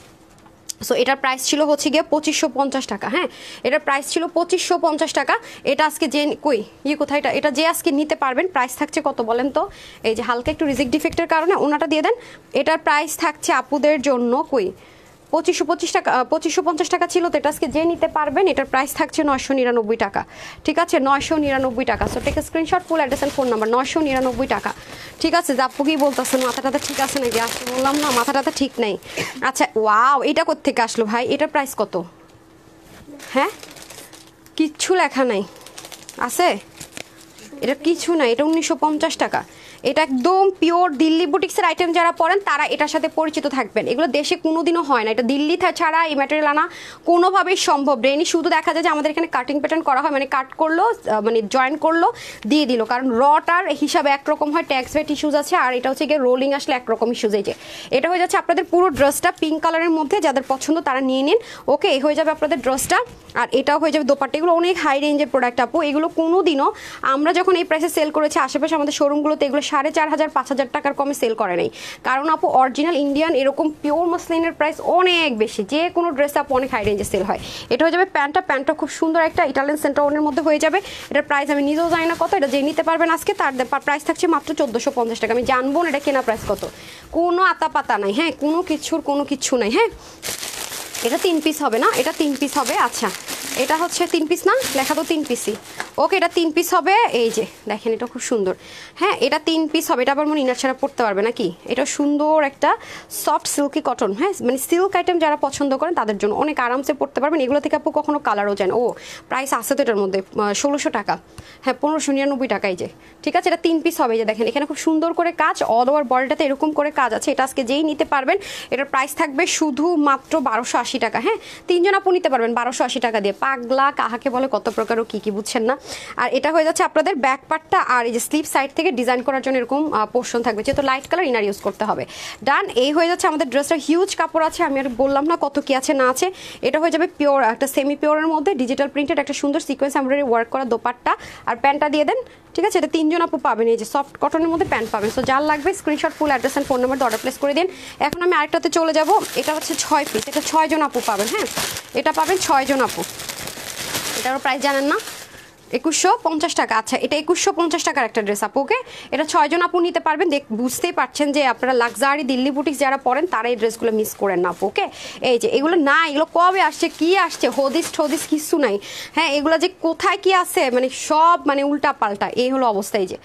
সো এটার প্রাইস ছিল হচ্ছে গিয়ে 2550 টাকা। হ্যাঁ, এটার প্রাইস ছিল 2550 টাকা। এটা আজকে যে কোথায় এটা যে আজকে নিতে পারবেন, প্রাইস থাকছে কত বলেন তো? এই যে হালকা একটু রিজেক্ট ডিফেক্টের কারণে ওনাটা দিয়ে দেন। এটার প্রাইস থাকছে আপুদের জন্য 2525 টাকা, 2550 টাকা ছিল, তো এটা আজকে যে নিতে পারবেন এটার প্রাইস থাকছে 999 টাকা। ঠিক আছে, 999 টাকা। So take screenshot, full address and phone number, 999 টাকা। ঠিক আছে, আপু কি বলতেছেন, মাথাটাতে ঠিক আছে নাকি? আসলে বললাম না মাথাটাতে ঠিক নেই। আচ্ছা ওয়াও, এটা কোত্থেকে আসলো ভাই? এটার প্রাইস কত? হ্যাঁ, কিচ্ছু লেখা নাই, আছে এটা কিছু নাই, এটা 1950 টাকা। এটা একদম পিওর দিল্লি বুটিক্সের আইটেম, যারা পরেন তারা এটার সাথে পরিচিত থাকবেন। এগুলো দেশে কোনোদিনও হয় না, এটা দিল্লি ছাড়া এই ম্যাটেরিয়াল আনা কোনোভাবেই সম্ভব নেই। শুধু দেখা যায় যে আমাদের এখানে কাটিং প্যাটার্ন করা হয়, মানে কাট করলো, মানে জয়েন করলো, দিয়ে দিল, কারণ রটার হিসাবে একরকম হয়, ট্যাক্স ভ্যাট ইস্যুজ আছে, আর এটা হচ্ছে গিয়ে রোলিং আসলে একরকম ইস্যুজ। এই যে এটা হয়ে যাচ্ছে আপনাদের পুরো ড্রেসটা পিঙ্ক কালারের মধ্যে, যাদের পছন্দ তারা নিয়ে নিন। ওকে, এই হয়ে যাবে আপনাদের ড্রেসটা, আর এটাও হয়ে যাবে দোপাট্টা। এগুলো অনেক হাই রেঞ্জের প্রোডাক্ট আপু, এগুলো কোনোদিনও আমরা যখন এই প্রাইসে সেল করেছি আশেপাশে আমাদের শোরুমগুলোতে এগুলো 4500, 5000 টাকার কমে সেল করে নাই, কারণ আপু অরিজিনাল ইন্ডিয়ান এরকম পিওর মসলিনের প্রাইস অনেক বেশি, যে কোনো ড্রেস আপু অনেক হাই রেঞ্জে সেল হয়। এটা হয়ে যাবে প্যান্টটা খুব সুন্দর একটা ইটালিয়ান সেন্টারের মধ্যে হয়ে যাবে। এটার প্রাইস আমি নিজেও জানি না কত, এটা যে নিতে পারবেন আজকে তার প্রাইস থাকছে মাত্র 1450 টাকা। আমি জানবো না এটা কেনা প্রাইস কত, কোনো আতা পাতা নাই। হ্যাঁ, কোনো কিচ্ছু নাই। হ্যাঁ, এটা 3 পিস হবে না, এটা 3 পিস হবে। আচ্ছা, এটা হচ্ছে 3 পিস না, লেখা তো 3 পিসই। ওকে, এটা 3 পিস হবে। এই যে দেখেন, এটা খুব সুন্দর। হ্যাঁ, এটা 3 পিস হবে। এটা আবার মনে ইনার ছাড়া পড়তে পারবে নাকি? এটা সুন্দর একটা সফট সিল্কি কটন। হ্যাঁ, মানে সিল্ক আইটেম যারা পছন্দ করেন তাদের জন্য অনেক আরামসে পড়তে পারবেন। এগুলো থেকে আপু কখনো কালারও যায় না। ও প্রাইস আছে তো এটার মধ্যে 1600 টাকা। হ্যাঁ, 1599 টাকা। এই যে ঠিক আছে, এটা 3 পিস হবে। যে দেখেন এখানে খুব সুন্দর করে কাজ, অল ওভার বডিটাতে এরকম করে কাজ আছে। এটা আজকে যেই নিতে পারবেন এটার প্রাইস থাকবে শুধু মাত্র 1280 টাকা। হ্যাঁ, 3 জন আপু নিতে পারবেন 1280 টাকা দিয়ে। পাগলা কাহাকে বলে, কত প্রকার ও কি বুঝছেন না। আর এটা হয়ে যাচ্ছে আপনাদের ব্যাক পার্টটা, আর এই যে স্লিভ সাইড থেকে ডিজাইন করার জন্য এরকম পোর্শন থাকবে, যেহেতু লাইট কালার ইনার ইউজ করতে হবে। ডান, এই হয়ে যাচ্ছে আমাদের ড্রেসটা। হিউজ কাপড় আছে, আমি আর বললাম না কত কি আছে না আছে। এটা হয়ে যাবে পিওর একটা সেমি পিওরের মধ্যে ডিজিটাল প্রিন্টেড একটা সুন্দর সিকোয়েন্স এমব্রয়ডারি ওয়ার্ক করা দোপাট্টা, আর প্যান্টটা দিয়ে দেন। ঠিক আছে, এটা 3 জন আপু পাবেন। এই যে সফট কটনের মধ্যে প্যান্ট পাবেন। সো যার লাগবে screenshot, full address and phone number order place করে দিন। এখন আমি আরেকটাতে চলে যাব। এটা হচ্ছে 6 পিস, এটা 6 জন আপু পাবেন। হ্যাঁ, এটা পাবেন 6 জন আপু। এটারও প্রাইস জানেন না, 2150 টাকা। আচ্ছা, এটা 2150 টাকার একটা ড্রেস আপু। ওকে, এটা 6 জন আপু নিতে পারবেন। বুঝতেই পারছেন যে আপনারা লাক্সারি দিল্লি বুটিক্স যারা পরেন তারা এই ড্রেসগুলো মিস করেন না আপু। ওকে, এই যে এগুলো না, এগুলো কবে আসছে কি আসছে, হদিস ঠদিস কিছু নাই। হ্যাঁ, এগুলো যে কোথায় কি আছে মানে সব মানে উল্টা পাল্টা, এই হলো অবস্থা। এই যে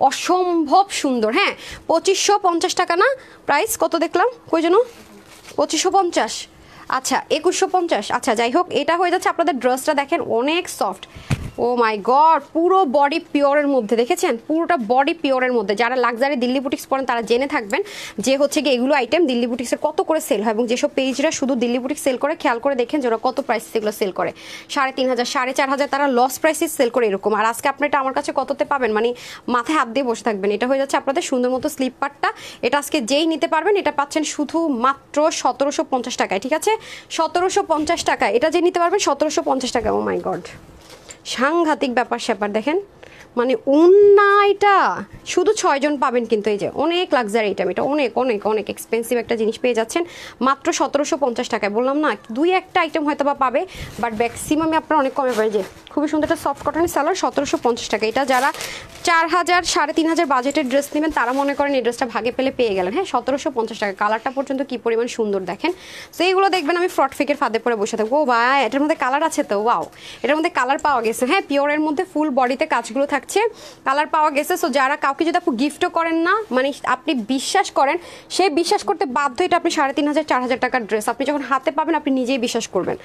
অসম্ভব সুন্দর। হ্যাঁ, 2550 টাকা না, প্রাইস কত দেখলাম কই যেন 2550। আচ্ছা, 2150। আচ্ছা, যাই হোক, এটা হয়ে যাচ্ছে আপনাদের ড্রেসটা। দেখেন অনেক সফট, ও মাই গড, পুরো বডি পিওরের মধ্যে, দেখেছেন পুরোটা বডি পিওরের মধ্যে। যারা লাক্সারি দিল্লি বুটিক্স পড়েন তারা জেনে থাকবেন যে হচ্ছে কি এগুলো আইটেম দিল্লি বুটিক্সের কত করে সেল হয়, এবং যেসব পেজরা শুধু দিল্লি বুটিক্স সেল করে খেয়াল করে দেখেন যে ওরা কত প্রাইস সেগুলো সেল করে। 3500, 4500 তারা লস প্রাইসে সেল করে এরকম। আর আজকে আপনি এটা আমার কাছে কততে পাবেন, মানে মাথায় হাত দিয়ে বসে থাকবেন। এটা হয়ে যাচ্ছে আপনাদের সুন্দর মতো স্লিপ পার্টটা। এটা আজকে যেই নিতে পারবেন এটা পাচ্ছেন শুধু মাত্র 1750 টাকায়। ঠিক আছে, 1750 টাকায় এটা যে নিতে পারবেন 1750 টাকা। ও মাই গড, সাংঘাতিক ব্যাপার স্যাপার। দেখেন মানে ওন্না এটা শুধু 6 জন পাবেন, কিন্তু এই যে অনেক লাক্সারি আইটেম, এটা অনেক অনেক অনেক এক্সপেন্সিভ একটা জিনিস পেয়ে যাচ্ছেন মাত্র 1750 টাকায়। বললাম না দুই একটা আইটেম হয়তো বা পাবে, বাট ম্যাক্সিমামে আপনারা অনেক কমে পাবেন। যে খুবই সুন্দর একটা সফট কটনের সালোয়ার 1750 টাকা। এটা যারা 4000 3500 বাজেটের ড্রেস নেবেন তারা মনে করেন এই ড্রেসটা ভাগে পেলে পেয়ে গেলেন। হ্যাঁ 1750 টাকা। কালারটা পর্যন্ত কি পরিমাণ সুন্দর দেখেন। তো এইগুলো দেখবেন আমি ফ্রড ফেকের ফাঁদে পরে বসে থাকবো। ও ভাই এটার মধ্যে কালার আছে তো, ওয়াও এটার মধ্যে কালার পাওয়া গেছে। হ্যাঁ পিওরের মধ্যে ফুল বডিতে কাজগুলো থাকছে, কালার পাওয়া গেছে। সো যারা কাউকে যদি আপনি গিফটও করেন না, মানে আপনি বিশ্বাস করেন, সে বিশ্বাস করতে বাধ্য। এটা আপনি 3500 4000 টাকার ড্রেস আপনি যখন হাতে পাবেন আপনি নিজেই বিশ্বাস করবেন,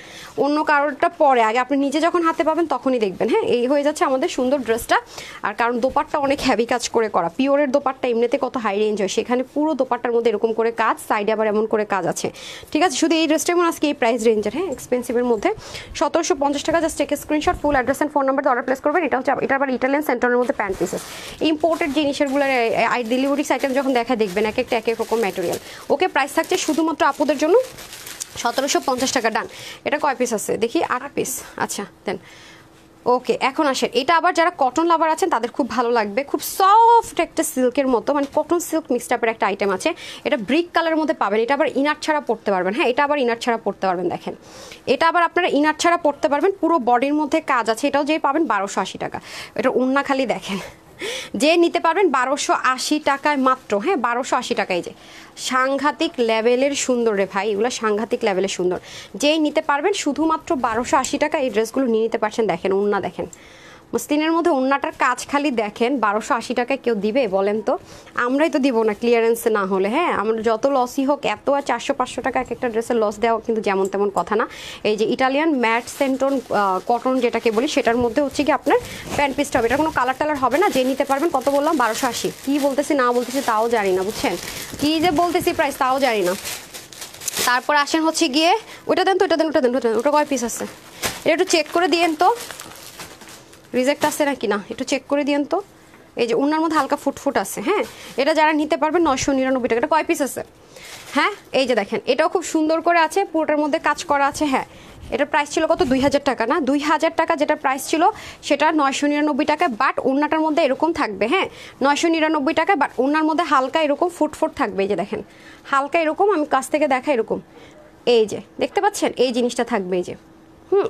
অন্য কারোরটা পরে, আগে আপনি নিজে যখন হাতে পাবেন তখনই দেখবেন। হ্যাঁ এই হয়ে যাচ্ছে আমাদের সুন্দর ড্রেসটা। আর কারণ দোপাট্টা অনেক হেভি কাজ করে করা, পিওরের দোপাট্টা এমনিতে কত হাই রেঞ্জ হয়, সেখানে পুরো দোপাট্টার মধ্যে এরকম করে কাজ, সাইডে আবার এমন করে কাজ আছে। ঠিক আছে, শুধু এই ড্রেসটা এমন আজকে এই প্রাইস রেঞ্জের, হ্যাঁ এক্সপেন্সিভের মধ্যে 1750 টাকা। Just take screenshot, full address and phone number order place করবেন। এটা হচ্ছে এটা আবার ইটালিয়ান সেন্টারের মধ্যে প্যান্ট পিসেস, ইম্পোর্টেড জিনিসেরগুলো ডেলিভারিস আইটেম যখন দেখা দেখবেন এক একটা এক এক রকম ম্যাটেরিয়াল। ওকে প্রাইস থাকছে শুধুমাত্র আপুদের জন্য 1750 টাকা। ডান। এটা কয় পিস আছে দেখি? 8 পিস। আচ্ছা দেন। ওকে এখন আসেন, এটা আবার যারা কটন লাভার আছেন তাদের খুব ভালো লাগবে। খুব সফট একটা সিল্কের মতো, মানে কটন সিল্ক মিক্স টাইপের একটা আইটেম আছে। এটা ব্রিক কালারের মধ্যে পাবেন। এটা আবার ইনার ছাড়া পড়তে পারবেন। হ্যাঁ এটা আবার ইনার ছাড়া পড়তে পারবেন। দেখেন এটা আবার আপনারা ইনার ছাড়া পড়তে পারবেন, পুরো বডির মধ্যে কাজ আছে। এটাও যে পাবেন 1280 টাকা। এটা ওন্না খালি দেখেন, যে নিতে পারবেন 1280 টাকায় মাত্র। হ্যাঁ 1280 টাকায়। যে সাংঘাতিক লেভেলের সুন্দর রে ভাই, এগুলো সাংঘাতিক লেভেলের সুন্দর। যেই নিতে পারবেন শুধুমাত্র 1280 টাকা এই ড্রেসগুলো নিয়ে নিতে পারছেন। দেখেন ওন্না দেখেন, মসলিনের মধ্যে ওন্নাটার কাজ খালি দেখেন। 1280 টাকায় কেউ দিবে বলেন তো? আমরাই তো দিব না ক্লিয়ারেন্সে না হলে। হ্যাঁ আমরা যত লসই হোক, এত আর 400-500 টাকা এক একটা ড্রেসের লস দেওয়া কিন্তু যেমন তেমন কথা না। এই যে ইটালিয়ান ম্যাট সেন্টন কটন যেটাকে বলি, সেটার মধ্যে হচ্ছে কি আপনার প্যান্ট পিসটা হবে। এটা কোনো কালার টালার হবে না। যে নিতে পারবেন কত বললাম? 1280। কি বলতেছি না বলতেছি তাও জানি না, বুঝছেন? কি যে বলতেছি প্রাইস তাও জানি না। তারপর আসেন হচ্ছে গিয়ে ওইটা দেন তো, ওটা দেন, ওটা দেন, ওটা দেন। ওটা কয় পিস আছে এটা একটু চেক করে দিয়েন তো, রিজেক্ট আছে নাকি না একটু চেক করে দিয়েন তো। এই যে ওনার মধ্যে হালকা ফুটফুট আছে। হ্যাঁ এটা যারা নিতে পারবেন 999 টাকা। এটা কয় পিস আছে? হ্যাঁ এই যে দেখেন এটাও খুব সুন্দর করে আছে, পুরোটার মধ্যে কাজ করা আছে। হ্যাঁ এটার প্রাইস ছিল কত? 2000 টাকা না? 2000 টাকা যেটা প্রাইস ছিল সেটা 999 টাকায়, বাট ওনাটার মধ্যে এরকম থাকবে। হ্যাঁ 999 টাকায়, বাট ওনার মধ্যে হালকা এরকম ফুটফুট থাকবে। এই যে দেখেন হালকা এরকম, আমি কাছ থেকে দেখা এরকম, এই যে দেখতে পাচ্ছেন এই জিনিসটা থাকবে। এই যে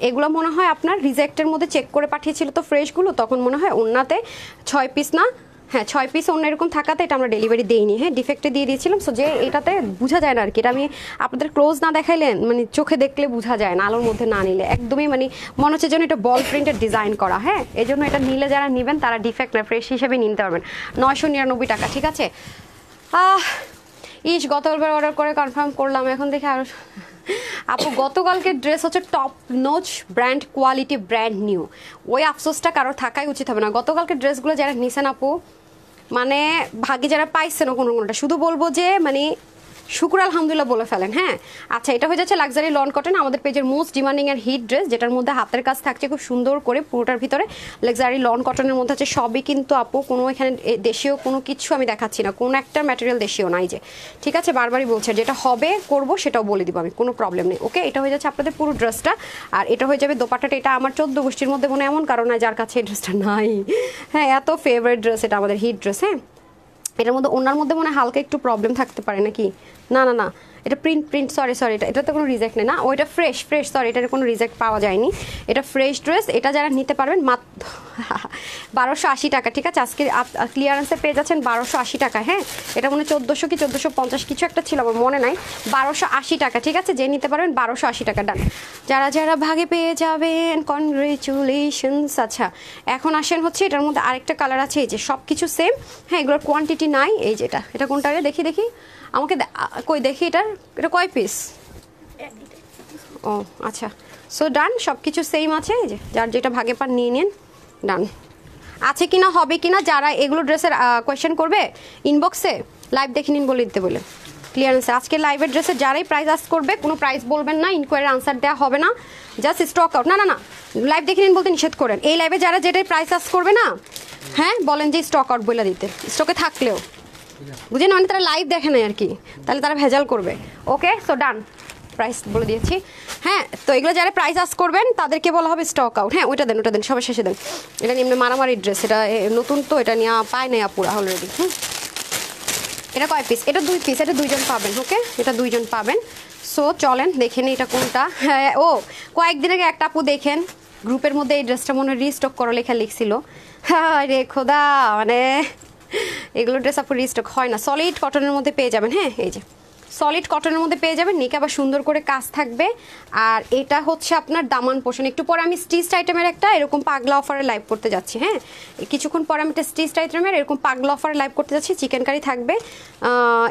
এগুলো মনে হয় আপনার রিজেক্টের মধ্যে চেক করে পাঠিয়েছিল তো ফ্রেশগুলো, তখন মনে হয় ওনাতে 6 পিস না, হ্যাঁ 6 পিস অন্য এরকম থাকাতে এটা আমরা ডেলিভারি দেইনি। হ্যাঁ ডিফেক্টে দিয়ে দিয়েছিলাম। সো যে এটাতে বোঝা যায় না আর কি, এটা আমি আপনাদের ক্লোজ না দেখাইলেন মানে চোখে দেখলে বোঝা যায় না, আলোর মধ্যে না নিলে একদমই মানে মনে হচ্ছে যেন এটা বল প্রিন্টের ডিজাইন করা। হ্যাঁ এই জন্য এটা নিলে যারা নেবেন তারা ডিফেক্ট না ফ্রেশ হিসেবে নিতে পারবেন। 999 টাকা। ঠিক আছে। গতকালবার অর্ডার করে কনফার্ম করলাম, এখন দেখি আরো। আপু গতকালকে ড্রেস হচ্ছে top notch brand quality, brand new. ওই আফসোসটা কারোর থাকাই উচিত হবে না। গতকালকে ড্রেসগুলো যারা নিছেন আপু, মানে ভাগ্যে যারা পাইছেন কোনো কোনোটা, শুধু বলবো যে মানে শুক্র আলহামদুলিল্লাহ বলে ফেলেন। হ্যাঁ আচ্ছা এটা হয়ে যাচ্ছে লাক্সারি লন কটন, আমাদের পেজের মোস্ট ডিমান্ডিং এর হিট ড্রেস, যেটার মধ্যে হাতের কাজ থাকছে খুব সুন্দর করে পুরোটার ভিতরে। লাক্সারি লন কটনের মধ্যে আছে সবই কিন্তু আপু, কোনো এখানে দেশীয় কোনো কিছু আমি দেখাচ্ছি না, কোনো একটা ম্যাটেরিয়াল দেশীয় নাই। যে ঠিক আছে বারবারই বলছে, যেটা হবে করবো সেটাও বলে দিব আমি, কোনো প্রবলেম নেই। ওকে এটা হয়ে যাচ্ছে আপনাদের পুরো ড্রেসটা। আর এটা হয়ে যাবে দোপাট্টাটা। এটা আমার 14 গোষ্ঠীর মধ্যে মনে এমন কারণ হয় যার কাছে এই ড্রেসটা নাই। হ্যাঁ এত ফেভারিট ড্রেস এটা আমাদের হিট ড্রেস। হ্যাঁ এটার মধ্যে ওনার মধ্যে মনে হালকা একটু প্রবলেম থাকতে পারে নাকি? না না না এটা প্রিন্ট সরি এটা তো কোনো রিজেক্ট নেই না, ওইটা ফ্রেশ সরি এটার কোনো রিজেক্ট পাওয়া যায়নি। এটা ফ্রেশ ড্রেস। এটা যারা নিতে পারবেন মাত্র 1280 টাকা। ঠিক আছে আজকে ক্লিয়ারেন্সে পেয়ে যাচ্ছেন 1280 টাকা। হ্যাঁ এটা মনে 1400 কি 1450 কিছু একটা ছিল, আমার মনে নাই। 1280 টাকা। ঠিক আছে যে নিতে পারবেন 1280 টাকা। ডান। যারা যারা ভাগে পেয়ে যাবেন কনগ্রেচুলেশনস। আচ্ছা এখন আসেন হচ্ছে এটার মধ্যে আরেকটা কালার আছে। এই যে সব কিছু সেম। হ্যাঁ এগুলোর কোয়ান্টিটি নাই। এই যে এটা কোনটা রে? দেখি আমাকে কই দেখি এটা কয় পিস? ও আচ্ছা সো ডান, সব কিছু সেম আছে। এই যে যার যেটা ভাগে পান নিয়ে নিন। ডান। আছে কিনা হবে কিনা যারা এগুলো ড্রেসের কোয়েশ্চেন করবে ইনবক্সে লাইভ দেখে নিন বলে দিতে বলে ক্লিয়ারেন্সে। আজকে লাইভের ড্রেসের যারাই প্রাইস আস্ক করবে কোনো প্রাইস বলবেন না, ইনকোয়ারির আনসার দেওয়া হবে না, জাস্ট স্টক আউট। না লাইভ দেখে নিন বলতে নিষেধ করেন। এই লাইভে যারা যেটাই প্রাইস আস্ক করবে না, হ্যাঁ বলেন যে স্টক আউট বলে দিতে, স্টকে থাকলেও বুঝেন, মানে তারা লাইভ দেখে নাই আর কি, তাহলে তারা ভেজাল করবে। ওকে সো ডান। প্রাইস বলে দিয়েছি। হ্যাঁ, তো এগুলো যারা প্রাইস আস করবেন তাদেরকে বলা হবে স্টক আউট। হ্যাঁ, ওইটা দেন সবার শেষে দেন। এটা নিয়ে মারামারি ড্রেস, এটা নতুন তো, এটা নিয়ে পায় নাই আপুরা অলরেডি। এটা কয় পিস? এটা 2 পিস, এটা 2জন পাবেন। ওকে, এটা 2জন পাবেন। সো চলেন দেখে নিই এটা কোনটা। হ্যাঁ, ও কয়েকদিন আগে একটা আপু দেখেন গ্রুপের মধ্যে এই ড্রেসটা মনে রিস্টক করো লেখা লিখছিল। হ্যাঁ রে খোদা, মানে এগুলো ড্রেস আপু রিস্টক হয় না। সলিড কটনের মধ্যে পেয়ে যাবেন। হ্যাঁ, এই যে সলিড কটনের মধ্যে পেয়ে যাবেন। নিকে আবার সুন্দর করে কাজ থাকবে। আর এটা হচ্ছে আপনার দামান পোর্শন। একটু পরে আমি স্টিচড আইটেমের একটা এরকম পাগলা অফারে লাইভ করতে যাচ্ছি। হ্যাঁ, কিছুক্ষণ পরে আমি একটা স্টিচড আইটেমের এরকম পাগলা অফারে লাইভ করতে যাচ্ছি। চিকেন কারি থাকবে।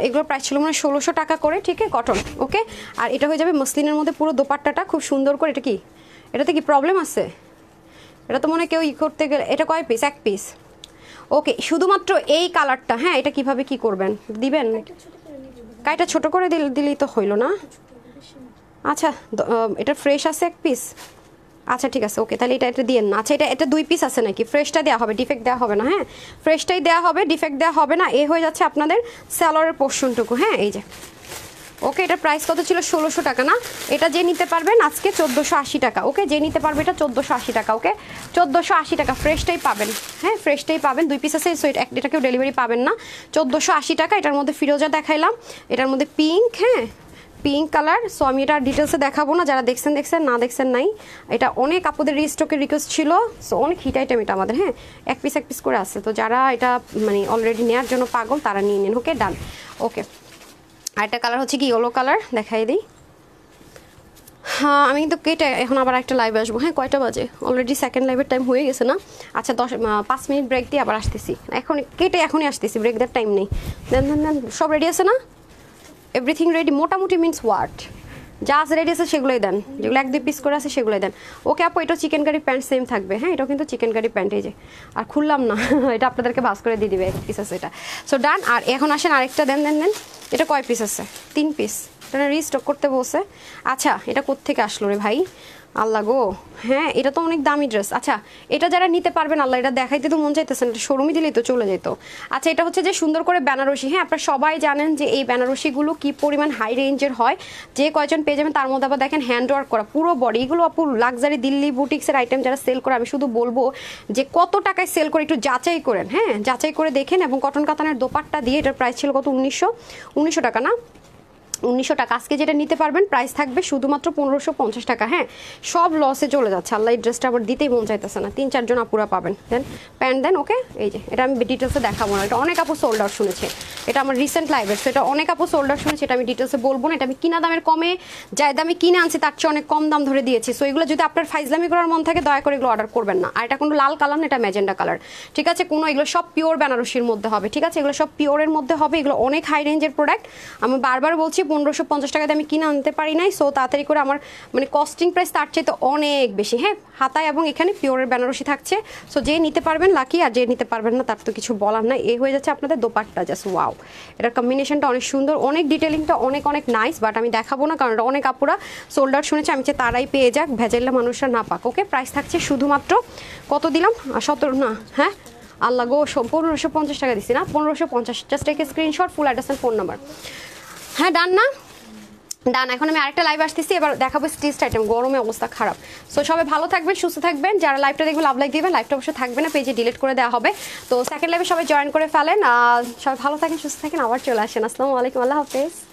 এগুলোর প্রাইস ছিল মানে 1600 টাকা করে। ঠিক আছে, কটন। ওকে, আর এটা হয়ে যাবে মসলিনের মধ্যে পুরো দোপাট্টাটা খুব সুন্দর করে। এটা কি, এটাতে কি প্রবলেম আছে? এটা তো মনে কেউ করতে গেলে। এটা কয় পিস? 1 পিস। ওকে, শুধুমাত্র এই কালারটা। হ্যাঁ, এটা কিভাবে কি করবেন? দিবেন কাইটা ছোট করে দিলেই তো হইল না। আচ্ছা, এটা ফ্রেশ আছে 1 পিস। আচ্ছা ঠিক আছে, ওকে, তাহলে এটা দিয়েন না। আচ্ছা, এটা 2 পিস আছে নাকি? ফ্রেশটা দেওয়া হবে, ডিফেক্ট দেওয়া হবে না। হ্যাঁ, ফ্রেশটাই দেওয়া হবে, ডিফেক্ট দেওয়া হবে না। এ হয়ে যাচ্ছে আপনাদের স্যালোয়ারের পোর্শনটুকু। হ্যাঁ, এই যে। ওকে, এটার প্রাইস কত ছিল? 1600 টাকা না? এটা যে নিতে পারবেন আজকে 1480 টাকা। ওকে, যে নিতে পারবে এটা 1480 টাকা। ওকে, 1480 টাকা ফ্রেশটাই পাবেন। হ্যাঁ, ফ্রেশটাই পাবেন। 2 পিস আছে, সো এটা কেউ ডেলিভারি পাবেন না। 1480 টাকা। এটার মধ্যে ফিরোজা দেখাইলাম, এটার মধ্যে পিঙ্ক। হ্যাঁ, পিঙ্ক কালার। সো আমি এটা ডিটেলসে দেখাবো না, যারা দেখছেন না দেখছেন নাই। এটা অনেক আপুদের রিস্টকের রিকোয়েস্ট ছিল। সো অনেক হিট আইটেম এটা আমাদের। হ্যাঁ, এক পিস করে আছে। তো যারা এটা মানে অলরেডি নেওয়ার জন্য পাগল তারা নিয়ে নিন। ওকে, ডান। ওকে, আরেকটা কালার হচ্ছে কি ইয়েলো কালার, দেখাই দিই। হ্যাঁ, আমি কিন্তু কেটে এখন আবার একটা লাইভে আসবো। হ্যাঁ, কয়টা বাজে? অলরেডি সেকেন্ড লাইভের টাইম হয়ে গেছে না? আচ্ছা, 5 মিনিট ব্রেক দিয়ে আবার আসতেছি। এখন কেটে এখনই আসতেছি, ব্রেক দেওয়ার টাইম নেই। দেন সব রেডি আছে না? এভরিথিং রেডি মোটামুটি মিনস হোয়াট? জাস্ট রেডি আছে সেগুলোই দেন, যেগুলো 1-2 পিস করে আছে সেগুলোই দেন। ওকে আপু, এটাও চিকেন কারি প্যান্ট সেম থাকবে। হ্যাঁ, এটাও কিন্তু চিকেন কারি প্যান্ট। এই যে, আর খুললাম না এটা আপনাদেরকে ভাস করে দিয়ে দিবে। 1 পিস আছে এটা। সো ডান। আর এখন আসেন আরেকটা দেন। এটা কয় পিস আছে? 3 পিস। এটা রিস্টক করতে বলছে। আচ্ছা, এটা কোত্থেকে আসলো রে ভাই? আল্লাহ গো। হ্যাঁ, এটা তো অনেক দামি ড্রেস। আচ্ছা, এটা যারা নিতে পারবেন, আল্লাহ, এটা দেখাইতে তো মন চাইতেছে না, শোরুমে দিলেই তো চলে যেত। আচ্ছা, এটা হচ্ছে যে সুন্দর করে বেনারসি। হ্যাঁ, আপনারা সবাই জানেন যে এই বেনারসিগুলো কি পরিমাণ হাই রেঞ্জের হয়। যে কয়জন পেয়ে যাবেন তার মধ্যে আবার দেখেন হ্যান্ড ওয়ার্ক করা পুরো বডি। এগুলো আপু লাক্সারি দিল্লি বুটিক্সের আইটেম যারা সেল করে, আমি শুধু বলবো যে কত টাকায় সেল করে একটু যাচাই করেন। হ্যাঁ, যাচাই করে দেখেন। এবং কটন কাতানের দোপাট্টা দিয়ে এটার প্রাইস ছিল কত? 1900 টাকা না? 1900 টাকা। আজকে যেটা নিতে পারবেন প্রাইস থাকবে শুধুমাত্র 1550 টাকা। হ্যাঁ, সব লসে চলে যাচ্ছে। আল্লাহ, এই ড্রেসটা আবার দিতেই মন চাইতেছে না। 3-4 জন আপুরা পাবেন। দেন প্যান্ট দেন। ওকে, এই যে এটা আমি ডিটেলসে দেখাবো না, এটা অনেক আপু সোল্ড আউট শুনেছে। এটা আমার রিসেন্ট লাইভের, সো এটা অনেক আপু সোল্ড আউট শুনেছে। এটা আমি ডিটেলসে বলবো না। এটা আমি কিনা দামের কমে, যাই দামে কিনে আনছি তার চেয়ে অনেক কম দাম ধরে দিয়েছি। সো এগুলো যদি আপনার ফাইজলামি করার মন থাকে দয়া করে এগুলো অর্ডার করবেন না। আর এটা কোনো লাল কালার না, এটা ম্যাজেন্ডা কালার। ঠিক আছে, কোনো এগুলো সব পিওর বেনারসির মধ্যে হবে। ঠিক আছে, এগুলো সব পিওরের মধ্যে হবে। এগুলো অনেক হাই রেঞ্জের প্রোডাক্ট। আমি বারবার বলছি 1550 টাকা আমি কিনে আনতে পারি নাই। সো তাড়াতাড়ি করে আমার মানে কস্টিং প্রাইস তার চাইতে অনেক বেশি। হ্যাঁ, হাতায় এবং এখানে পিওরের বেনারসি থাকছে। সো যে নিতে পারবেন লাকি, আর যে নিতে পারবেন না তার তো কিছু বলার নাই। এই হয়ে যাচ্ছে আপনাদের দোপাট্টা। জাস্ট ওয়াও, এটার কম্বিনেশনটা অনেক সুন্দর, অনেক ডিটেলিংটা অনেক নাইস। বাট আমি দেখাবো না, কারণ অনেক আপুরা সোল্ড আউট শুনেছে। আমি চাই তারাই পেয়ে যাক, ভেজাইলে মানুষরা না পাক। ওকে, প্রাইস থাকছে শুধুমাত্র কত দিলাম? 17 না? হ্যাঁ, আল্লাহ গো, 1550 টাকা দিছি না? 1550। Just take screenshot, full address and phone number. হ্যাঁ, ডান না? ডান। এখন আমি আরেকটা লাইভ আসতেছি, এবার দেখাবো স্টিচড আইটেম। গরমে অবস্থা খারাপ। সো সবাই ভালো থাকবেন, সুস্থ থাকবেন। যারা লাইভটা দেখবেন লাভ লাইক দিবেন। লাইভটা অবশ্যই থাকবে না, পেজে ডিলিট করে দেওয়া হবে। তো সেকেন্ড লাইভে সবাই জয়েন করে ফেলেন। সবাই ভালো থাকেন, সুস্থ থাকেন, আবার চলে আসেন। আসসালামু আলাইকুম, আল্লাহ হাফেজ।